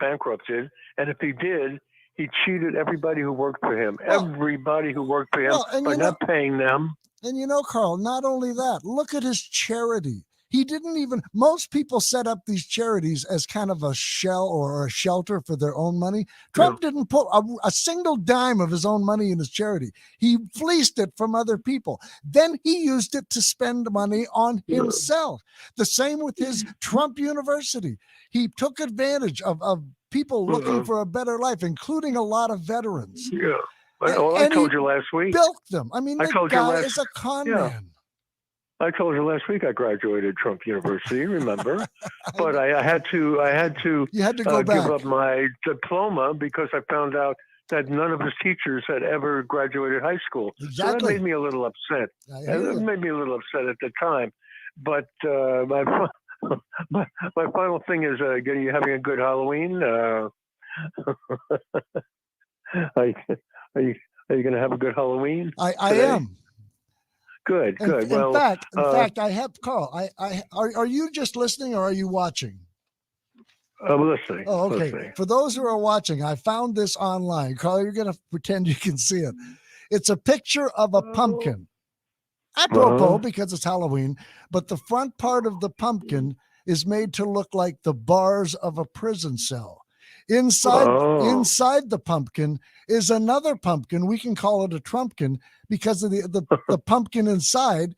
bankrupted, and if he did, he cheated everybody who worked for him. Everybody who worked for him by not paying them. And Carl, not only that, look at his charity. He didn't even, most people set up these charities as kind of a shell or a shelter for their own money. Trump didn't put a single dime of his own money in his charity. He fleeced it from other people. Then he used it to spend money on himself. The same with his Trump University. He took advantage of people looking for a better life, including a lot of veterans. Yeah. I told you last week. Bilked them. I mean, the guy is a con man. I told you last week I graduated Trump University, remember? But I had to you had to go give up my diploma because I found out that none of his teachers had ever graduated high school. Exactly. So that made me a little upset. It made me a little upset at the time. But my final thing is, are you having a good Halloween? Are you going to have a good Halloween? I am. Good. In fact, I have Carl. Are you just listening or are you watching? I'm listening. Oh, okay. Listening. For those who are watching, I found this online. Carl, you're going to pretend you can see it. It's a picture of a pumpkin. Apropos, because it's Halloween, but the front part of the pumpkin is made to look like the bars of a prison cell. Inside the pumpkin is another pumpkin. We can call it a Trumpkin because of the pumpkin inside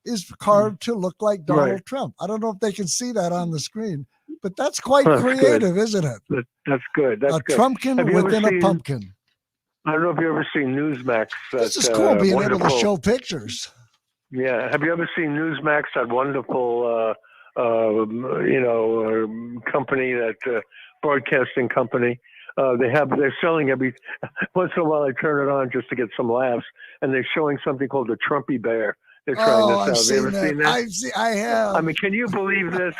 is carved to look like Donald Trump. I don't know if they can see that on the screen, but that's quite creative, isn't it? That's good. That's good. A Trumpkin within a pumpkin. I don't know if you ever seen Newsmax. This is cool, being able to show pictures. Yeah. Have you ever seen Newsmax, that wonderful, company, that broadcasting company? They're selling once in a while I turn it on just to get some laughs, and they're showing something called the Trumpy Bear. They're trying this out. Have you ever seen that? I have. I mean, can you believe this?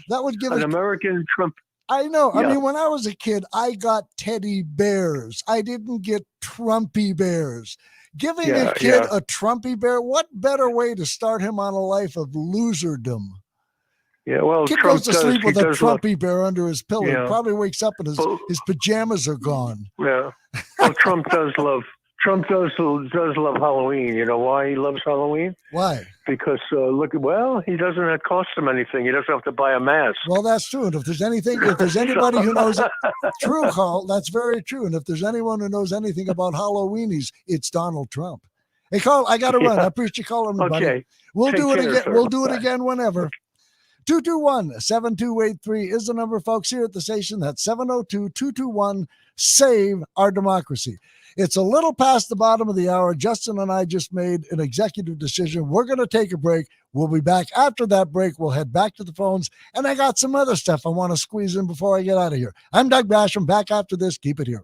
That would give an American Trump. I know. Yeah. I mean, when I was a kid, I got teddy bears. I didn't get Trumpy bears. Giving a kid a Trumpy bear, what better way to start him on a life of loserdom? Yeah, well, Kid Trump goes to sleep with he a does love- Trumpy bear under his pillow. Yeah. He probably wakes up and his pajamas are gone. Yeah. Well, Trump does love Halloween. You know why he loves Halloween? Why? Because he doesn't cost him anything. He doesn't have to buy a mask. Well, that's true. And if there's anybody who knows it, true, Carl, that's very true. And if there's anyone who knows anything about Halloweenies, it's Donald Trump. Hey, Carl, I got to run. I appreciate you calling me, buddy. Okay. We'll Take do it care, again. sir. We'll do it Bye. again whenever. 221-7283 is the number, folks, here at the station. That's 702-221-SAVE our democracy. It's a little past the bottom of the hour. Justin and I just made an executive decision. We're going to take a break. We'll be back after that break. We'll head back to the phones, and I got some other stuff I want to squeeze in before I get out of here. I'm Doug Basham. Back after this. Keep it here.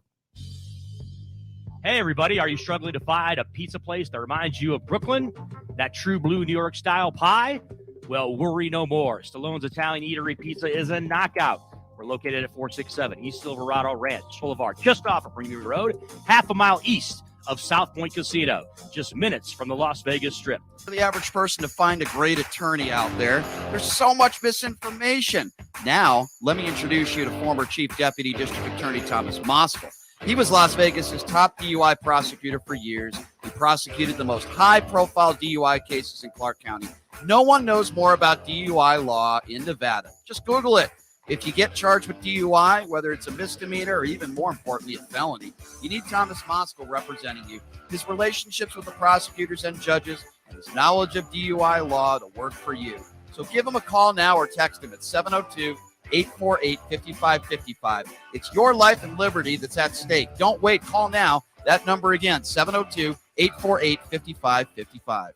Hey, everybody. Are you struggling to find a pizza place that reminds you of Brooklyn? That true blue New York style pie? Well, worry no more. Stallone's Italian Eatery Pizza is a knockout. We're located at 467 East Silverado Ranch Boulevard, just off of Premium Road, half a mile east of South Point Casino, just minutes from the Las Vegas Strip. For the average person to find a great attorney out there, there's so much misinformation. Now, let me introduce you to former Chief Deputy District Attorney Thomas Moskal. He was Las Vegas's top DUI prosecutor for years. He prosecuted the most high-profile DUI cases in Clark County. No one knows more about DUI law in Nevada. Just Google it. If you get charged with DUI, whether it's a misdemeanor or even more importantly, a felony, you need Thomas Moskal representing you. His relationships with the prosecutors and judges and his knowledge of DUI law to work for you. So give him a call now or text him at 702-848-5555. It's your life and liberty that's at stake. Don't wait. Call now. That number again, 702-848-5555.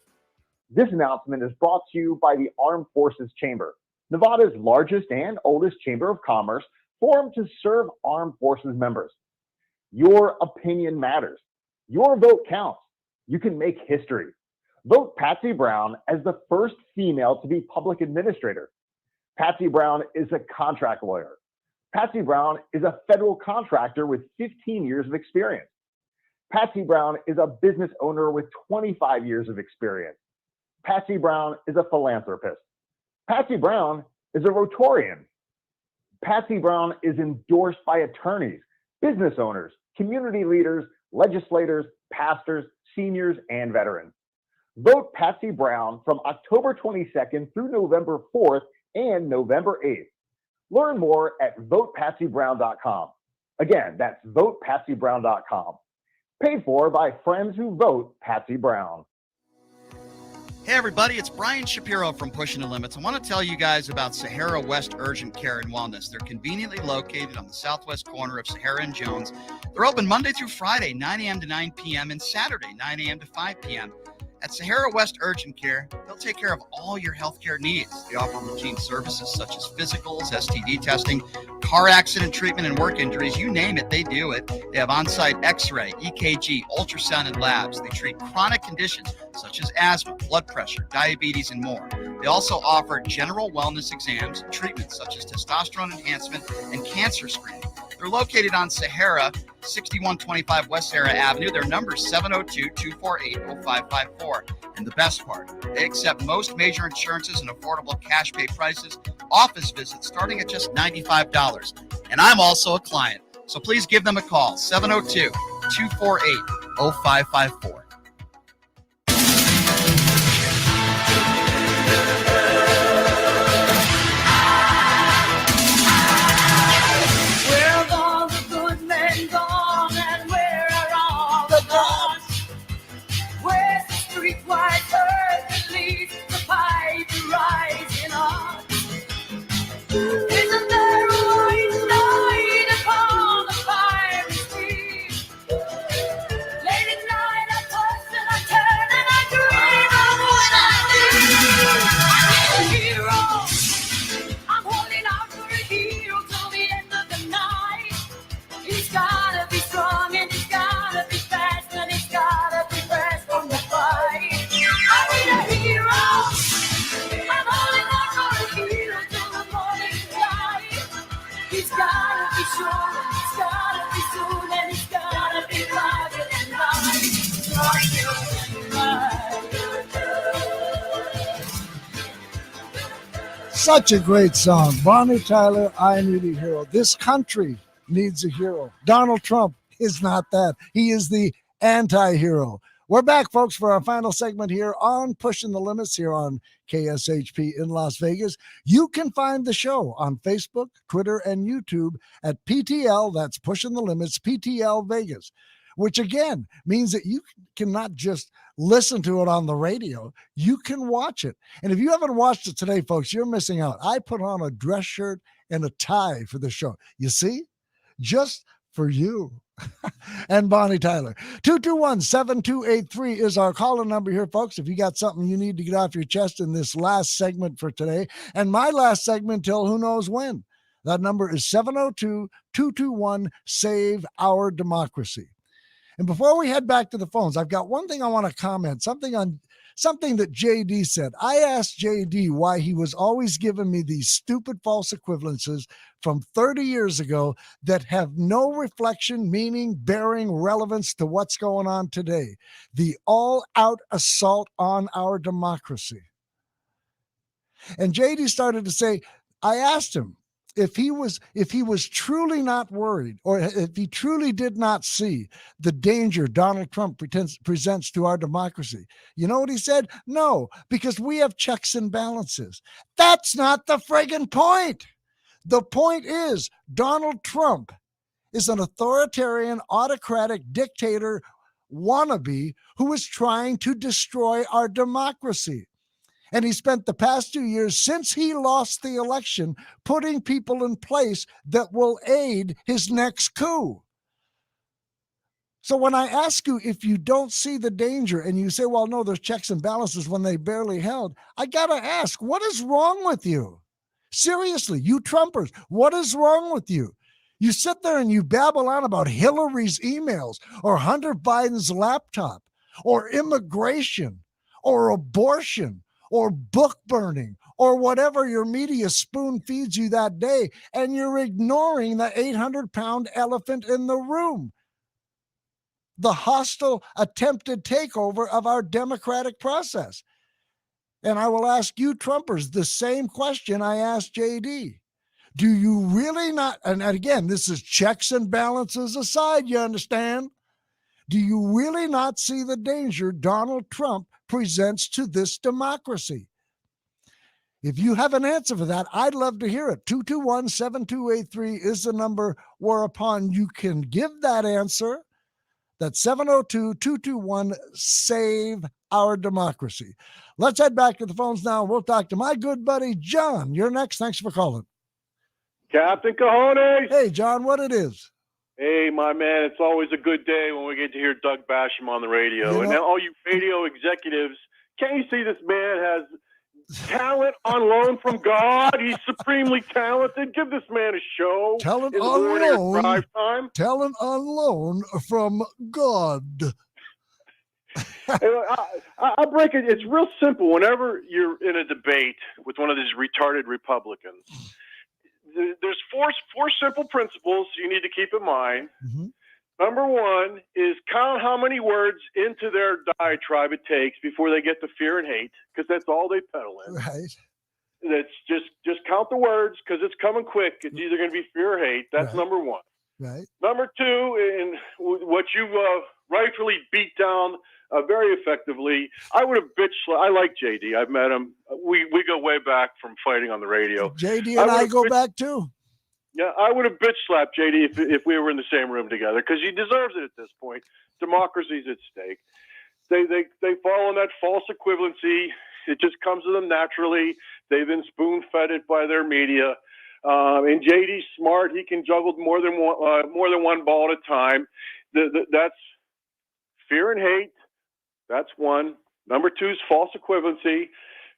This announcement is brought to you by the Armed Forces Chamber, Nevada's largest and oldest chamber of commerce, formed to serve armed forces members. Your opinion matters. Your vote counts. You can make history. Vote Patsy Brown as the first female to be public administrator. Patsy Brown is a contract lawyer. Patsy Brown is a federal contractor with 15 years of experience. Patsy Brown is a business owner with 25 years of experience. Patsy Brown is a philanthropist. Patsy Brown is a Rotarian. Patsy Brown is endorsed by attorneys, business owners, community leaders, legislators, pastors, seniors, and veterans. Vote Patsy Brown from October 22nd through November 4th and November 8th. Learn more at votepatsybrown.com. Again, that's votepatsybrown.com. Paid for by friends who vote Patsy Brown. Hey everybody, it's Brian Shapiro from Pushing the Limits. I want to tell you guys about Sahara West Urgent Care and Wellness. They're conveniently located on the southwest corner of Sahara and Jones. They're open Monday through Friday, 9 a.m. to 9 p.m. and Saturday, 9 a.m. to 5 p.m. At Sahara West Urgent Care, they'll take care of all your healthcare needs. They offer routine services such as physicals, STD testing, car accident treatment, and work injuries. You name it, they do it. They have on-site x-ray, EKG, ultrasound, and labs. They treat chronic conditions such as asthma, blood pressure, diabetes, and more. They also offer general wellness exams, treatments such as testosterone enhancement, and cancer screening. They're located on Sahara, 6125 West Sahara Avenue. Their number is 702-248-0554. And the best part, they accept most major insurances and affordable cash pay prices, office visits starting at just $95. And I'm also a client. So please give them a call, 702-248-0554. Late at night, I Such a great song. Bonnie Tyler, I Need a Hero. This country needs a hero. Donald Trump is not that. He is the anti-hero. We're back, folks, for our final segment here on Pushing the Limits here on KSHP in Las Vegas. You can find the show on Facebook, Twitter, and YouTube at PTL, that's Pushing the Limits, PTL Vegas, which again means that you cannot just listen to it on the radio. You can watch it. And if you haven't watched it today, folks, you're missing out. I put on a dress shirt and a tie for the show. You see? Just for you. And Bonnie Tyler. 221-7283 is our call-in number here, folks. If you got something you need to get off your chest in this last segment for today, and my last segment till who knows when. That number is 702-221-SAVE-OUR-DEMOCRACY. And before we head back to the phones, I've got one thing I want to comment, something that JD said. I asked JD why he was always giving me these stupid false equivalences from 30 years ago that have no reflection, meaning, bearing, relevance to what's going on today. The all-out assault on our democracy. And JD started to say, I asked him, if he was truly not worried, or if he truly did not see the danger Donald Trump presents to our democracy, you know what he said? No, because we have checks and balances. That's not the friggin' point. The point is Donald Trump is an authoritarian, autocratic dictator wannabe who is trying to destroy our democracy. And he spent the past 2 years since he lost the election putting people in place that will aid his next coup. So when I ask you if you don't see the danger and you say, well, no, there's checks and balances when they barely held, I got to ask, what is wrong with you? Seriously, you Trumpers, what is wrong with you? You sit there and you babble on about Hillary's emails or Hunter Biden's laptop or immigration or abortion or book burning, or whatever your media spoon feeds you that day, and you're ignoring the 800-pound elephant in the room, the hostile attempted takeover of our democratic process. And I will ask you Trumpers the same question I asked JD. Do you really not, and again, this is checks and balances aside, you understand? Do you really not see the danger Donald Trump presents to this democracy? If you have an answer for that, I'd love to hear it. 221-7283 is the number whereupon you can give that answer. That's 702-221-SAVE-OUR-DEMOCRACY. Let's head back to the phones now. We'll talk to my good buddy, John. You're next. Thanks for calling. Captain Cajones. Hey, John, what it is? Hey, my man, it's always a good day when we get to hear Doug Basham on the radio. You know, and now all you radio executives, can't you see this man has talent on loan from God? He's supremely talented. Give this man a show. Talent in the on morning or loan. drive time. Talent on loan from God. I'll break it. It's real simple. Whenever you're in a debate with one of these retarded Republicans, there's four simple principles you need to keep in mind. Mm-hmm. Number one is count how many words into their diatribe it takes before they get to fear and hate, because that's all they peddle in. Right. That's just count the words, because it's coming quick. It's either going to be fear or hate. That's Right. number one. Right. Number two, and what you rightfully beat down very effectively, I would have I like JD. I've met him. We go way back from fighting on the radio. JD and I go back too. Yeah, I would have bitch slapped JD if we were in the same room together, because he deserves it at this point. Democracy's at stake. They fall on that false equivalency. It just comes to them naturally. They've been spoon-fed it by their media. And JD's smart. He can juggle more than one ball at a time. That's fear and hate. That's one. Number two is false equivalency.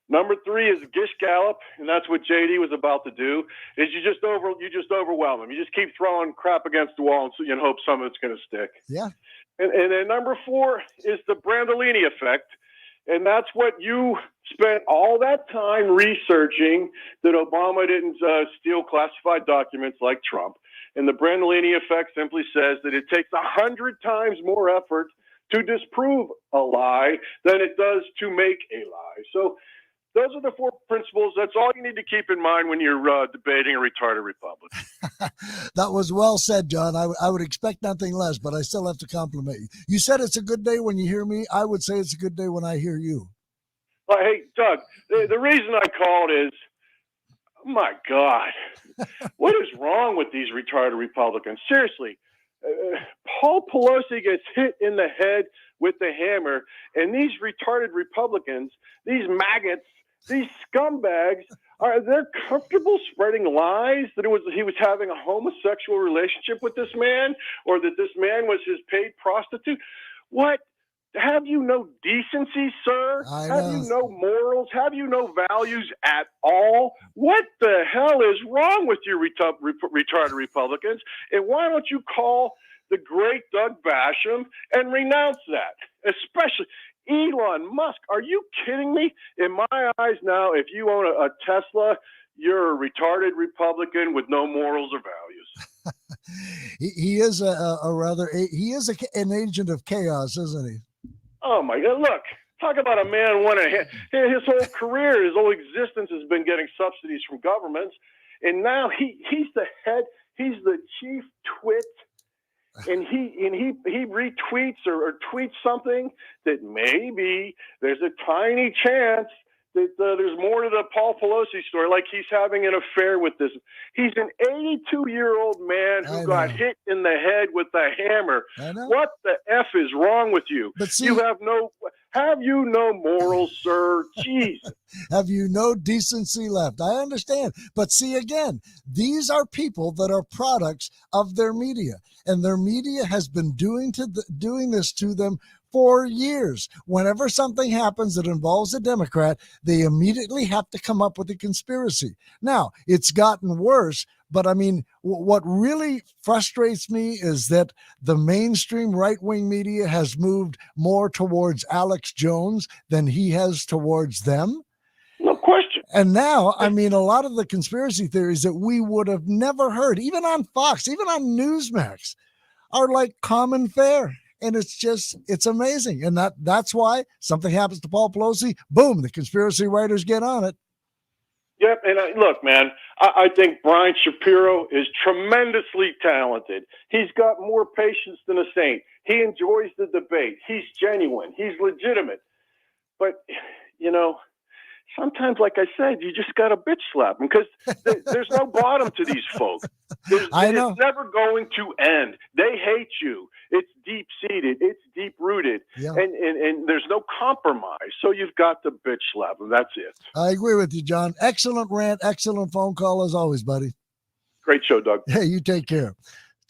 Number three is Gish Gallop, and that's what JD was about to do. Is you just overwhelm him. You just keep throwing crap against the wall and hope some of it's going to stick. Yeah. And then number four is the Brandolini effect, and that's what you spent all that time researching, that Obama didn't steal classified documents like Trump. And the Brandolini effect simply says that it takes 100 times more effort to disprove a lie than it does to make a lie. So Those are the 4 principles. That's all you need to keep in mind when you're debating a retarded Republican. That was well said, John. I would expect nothing less, but I still have to compliment you. You said it's a good day when you hear me. I would say it's a good day when I hear you. Well, hey, Doug, the reason I called is, oh my God, what is wrong with these retarded Republicans? Seriously, Paul Pelosi gets hit in the head with the hammer, and these retarded Republicans, these maggots, these scumbags, they're comfortable spreading lies that he was having a homosexual relationship with this man, or that this man was his paid prostitute. What? Have you no decency, sir? Have you no morals? Have you no values at all? What the hell is wrong with you retarded Republicans? And why don't you call the great Doug Basham and renounce that? Especially Elon Musk. Are you kidding me? In my eyes now, if you own a Tesla, you're a retarded Republican with no morals or values. He is an agent of chaos, isn't he? Oh my God! Look, talk about a man his whole career, his whole existence has been getting subsidies from governments, and now he's the head, he's the chief twit, and he retweets or tweets something that maybe there's a tiny chance that there's more to the Paul Pelosi story, like he's having an affair with this. He's an 82-year-old man who got hit in the head with a hammer. What the F is wrong with you? But see, have you no morals, sir? Jeez. Have you no decency left? I understand. But see, again, these are people that are products of their media, and their media has been doing this to them for years. Whenever something happens that involves a Democrat, they immediately have to come up with a conspiracy. Now, it's gotten worse, but I mean, what really frustrates me is that the mainstream right-wing media has moved more towards Alex Jones than he has towards them. No question. And now, I mean, a lot of the conspiracy theories that we would have never heard, even on Fox, even on Newsmax, are like common fare. And it's amazing. And that's why something happens to Paul Pelosi, boom, the conspiracy writers get on it. Yep. And look, man, I think Brian Shapiro is tremendously talented. He's got more patience than a saint. He enjoys the debate. He's genuine. He's legitimate. But, sometimes, like I said, you just got to bitch slap them because there's no bottom to these folks. I know. It's never going to end. They hate you. It's deep-seated. It's deep-rooted. Yeah. And there's no compromise. So you've got to bitch slap them. That's it. I agree with you, John. Excellent rant, excellent phone call as always, buddy. Great show, Doug. Hey, you take care.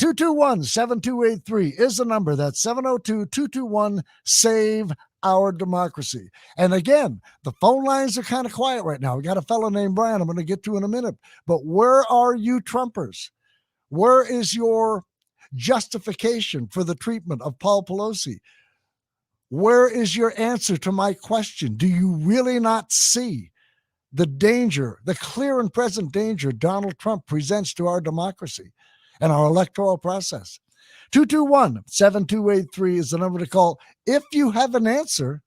221-7283 is the number. That's 702-221-SAVE our democracy. And again, the phone lines are kind of quiet right now. We got a fellow named Brian I'm going to get to in a minute. But where are you Trumpers? Where is your justification for the treatment of Paul Pelosi? Where is your answer to my question? Do you really not see the danger, the clear and present danger Donald Trump presents to our democracy and our electoral process? 221-7283 is the number to call if you have an answer.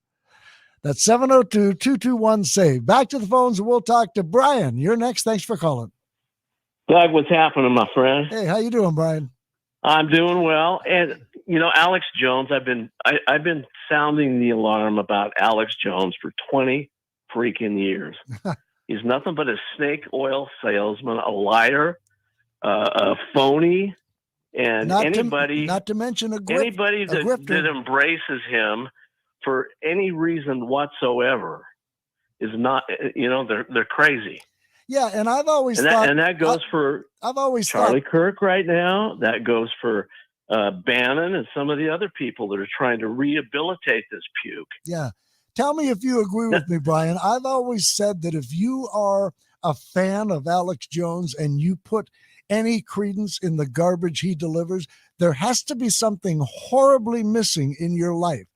That's 702-221-SAVE. Back to the phones, and we'll talk to Brian. You're next. Thanks for calling. Doug, what's happening, my friend? Hey, how you doing, Brian? I'm doing well. And, Alex Jones, I've been sounding the alarm about Alex Jones for 20 freaking years. He's nothing but a snake oil salesman, a liar, a phony. And not to mention anybody that embraces him for any reason whatsoever is not, they're crazy. Yeah, and I've always thought, and that goes for Charlie Kirk right now. That goes for Bannon and some of the other people that are trying to rehabilitate this puke. Yeah, tell me if you agree with me, Brian. I've always said that if you are a fan of Alex Jones and you put any credence in the garbage he delivers, there has to be something horribly missing in your life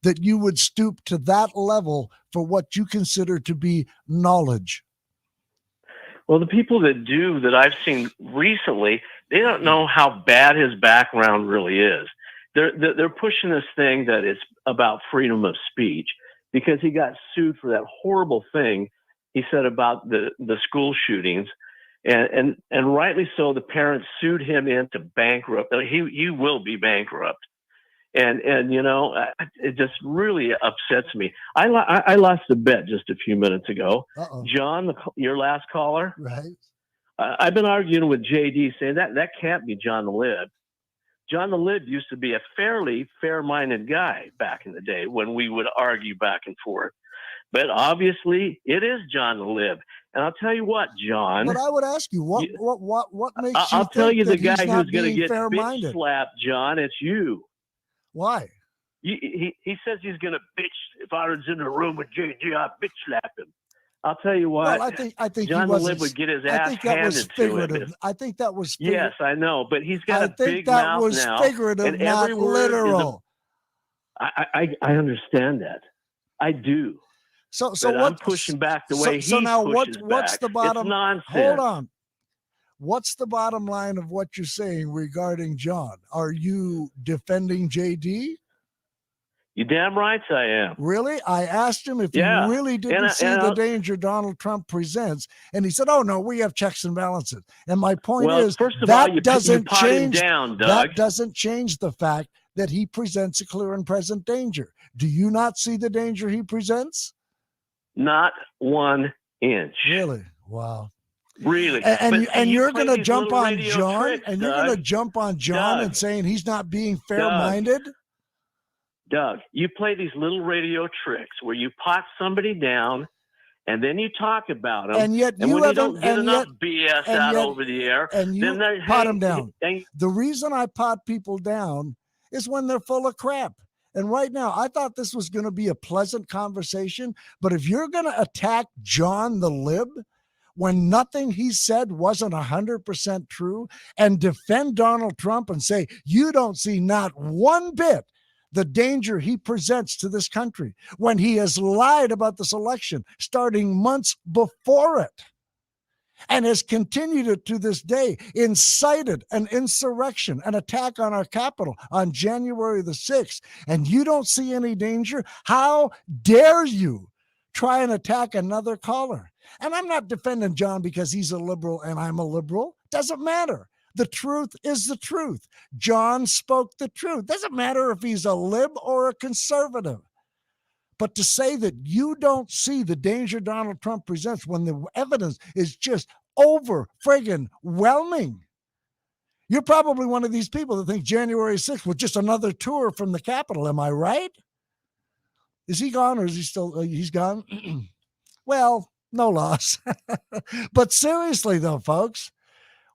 that you would stoop to that level for what you consider to be knowledge. Well, the people that I've seen recently, they don't know how bad his background really is. They're pushing this thing that it's about freedom of speech because he got sued for that horrible thing he said about the school shootings, and rightly so. The parents sued him into bankrupt. He will be bankrupt, and it just really upsets me. I lost a bet just a few minutes ago. John, your last caller, right? I've been arguing with JD saying that can't be John the Lib. John the Lib used to be a fairly fair-minded guy back in the day when we would argue back and forth. But obviously, it is John the Lib. And I'll tell you what, John. But I would ask you, what makes I'll you tell think you the that guy he's not who's going to being get bitch fair-minded? slapped, John. It's you. Why? He says he's going to bitch. If I was in the room with JG, I'd bitch slap him. I'll tell you what. Well, I think John he wasn't, Lib would get his I ass think that was handed to him. figurative. I think that was Yes, I know, but he's got I a think big that mouth was now, figurative, and not every word is literal. I understand that. I do. So but what? I'm pushing back the way so he now pushes what's back. the bottom? It's nonsense. Hold on. What's the bottom line of what you're saying regarding John? Are you defending JD? You damn right I am. Really? I asked him if Yeah. he really didn't see the danger Donald Trump presents, and he said, "Oh no, we have checks and balances." And my point is, first of that all, you doesn't pot him change. down, Doug. That doesn't change the fact that he presents a clear and present danger. Do you not see the danger he presents? Not 1 inch. Really? Wow. Really. And you're going to jump on radio John, tricks, and you're Doug. going to jump on John Doug. and saying he's not being fair-minded? Doug, you play these little radio tricks where you pot somebody down and then you talk about them. And yet when you you don't haven't, get and enough yet, BS and out yet, over the air, and you then they pot them down. and- The reason I pot people down is when they're full of crap. And right now, I thought this was going to be a pleasant conversation, but if you're going to attack John the Lib when nothing he said wasn't 100% true, and defend Donald Trump and say, you don't see not one bit the danger he presents to this country when he has lied about this election starting months before it and has continued it to this day, incited an insurrection, an attack on our Capitol on January the 6th, and you don't see any danger? How dare you try and attack another caller? And I'm not defending John because he's a liberal and I'm a liberal. Doesn't matter. The truth is the truth. John spoke the truth. Doesn't matter if he's a lib or a conservative. But to say that you don't see the danger Donald Trump presents when the evidence is just over friggin' whelming. You're probably one of these people that think January 6th was just another tour from the Capitol. Am I right? Is he gone or is he still, he's gone? Well, no loss. But seriously though, folks,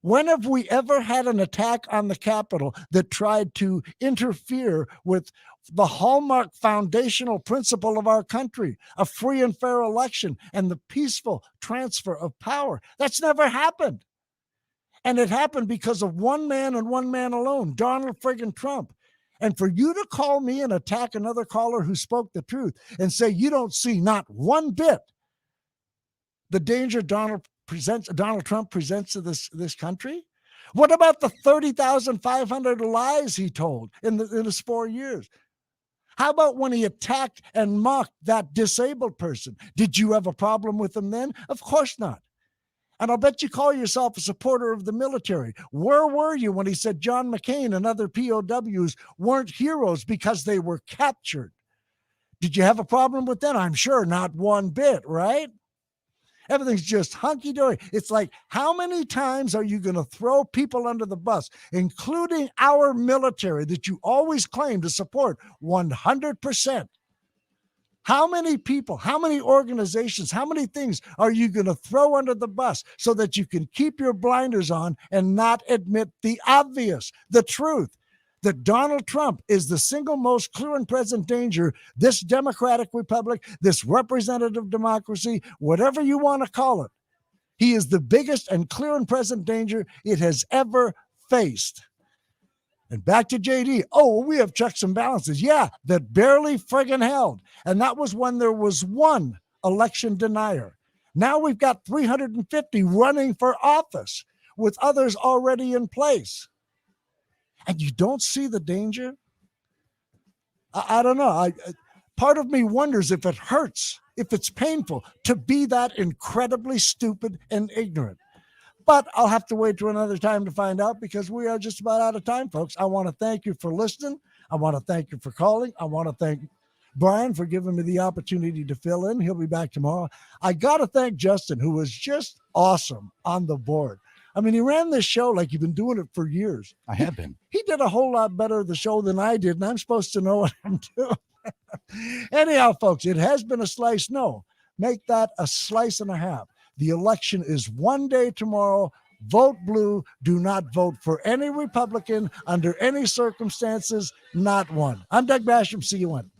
when have we ever had an attack on the Capitol that tried to interfere with the hallmark foundational principle of our country, a free and fair election and the peaceful transfer of power? That's never happened. And it happened because of one man and one man alone, Donald friggin' Trump. And for you to call me and attack another caller who spoke the truth and say you don't see not one bit the danger Donald Trump presents to this country? What about the 30,500 lies he told in his 4 years? How about when he attacked and mocked that disabled person? Did you have a problem with him then? Of course not. And I'll bet you call yourself a supporter of the military. Where were you when he said John McCain and other POWs weren't heroes because they were captured? Did you have a problem with that? I'm sure not one bit, right? Everything's just hunky-dory. It's like, how many times are you going to throw people under the bus, including our military that you always claim to support 100%? How many people, how many organizations, how many things are you going to throw under the bus so that you can keep your blinders on and not admit the obvious, the truth, that Donald Trump is the single most clear and present danger this democratic republic, this representative democracy, whatever you want to call it, he is the biggest and clear and present danger it has ever faced. And back to JD. Oh, well, we have checks and balances. Yeah, that barely friggin' held. And that was when there was one election denier. Now we've got 350 running for office with others already in place. And you don't see the danger? I don't know. part of me wonders if it hurts, if it's painful to be that incredibly stupid and ignorant. But I'll have to wait to another time to find out because we are just about out of time, folks. I want to thank you for listening. I want to thank you for calling. I want to thank Brian for giving me the opportunity to fill in. He'll be back tomorrow. I got to thank Justin, who was just awesome on the board. I mean, he ran this show like you've been doing it for years. I have been. He did a whole lot better of the show than I did, and I'm supposed to know what I'm doing. Anyhow, folks, it has been a slice. No, make that a slice and a half. The election is one day tomorrow. Vote blue. Do not vote for any Republican under any circumstances, not one. I'm Doug Basham. See you when.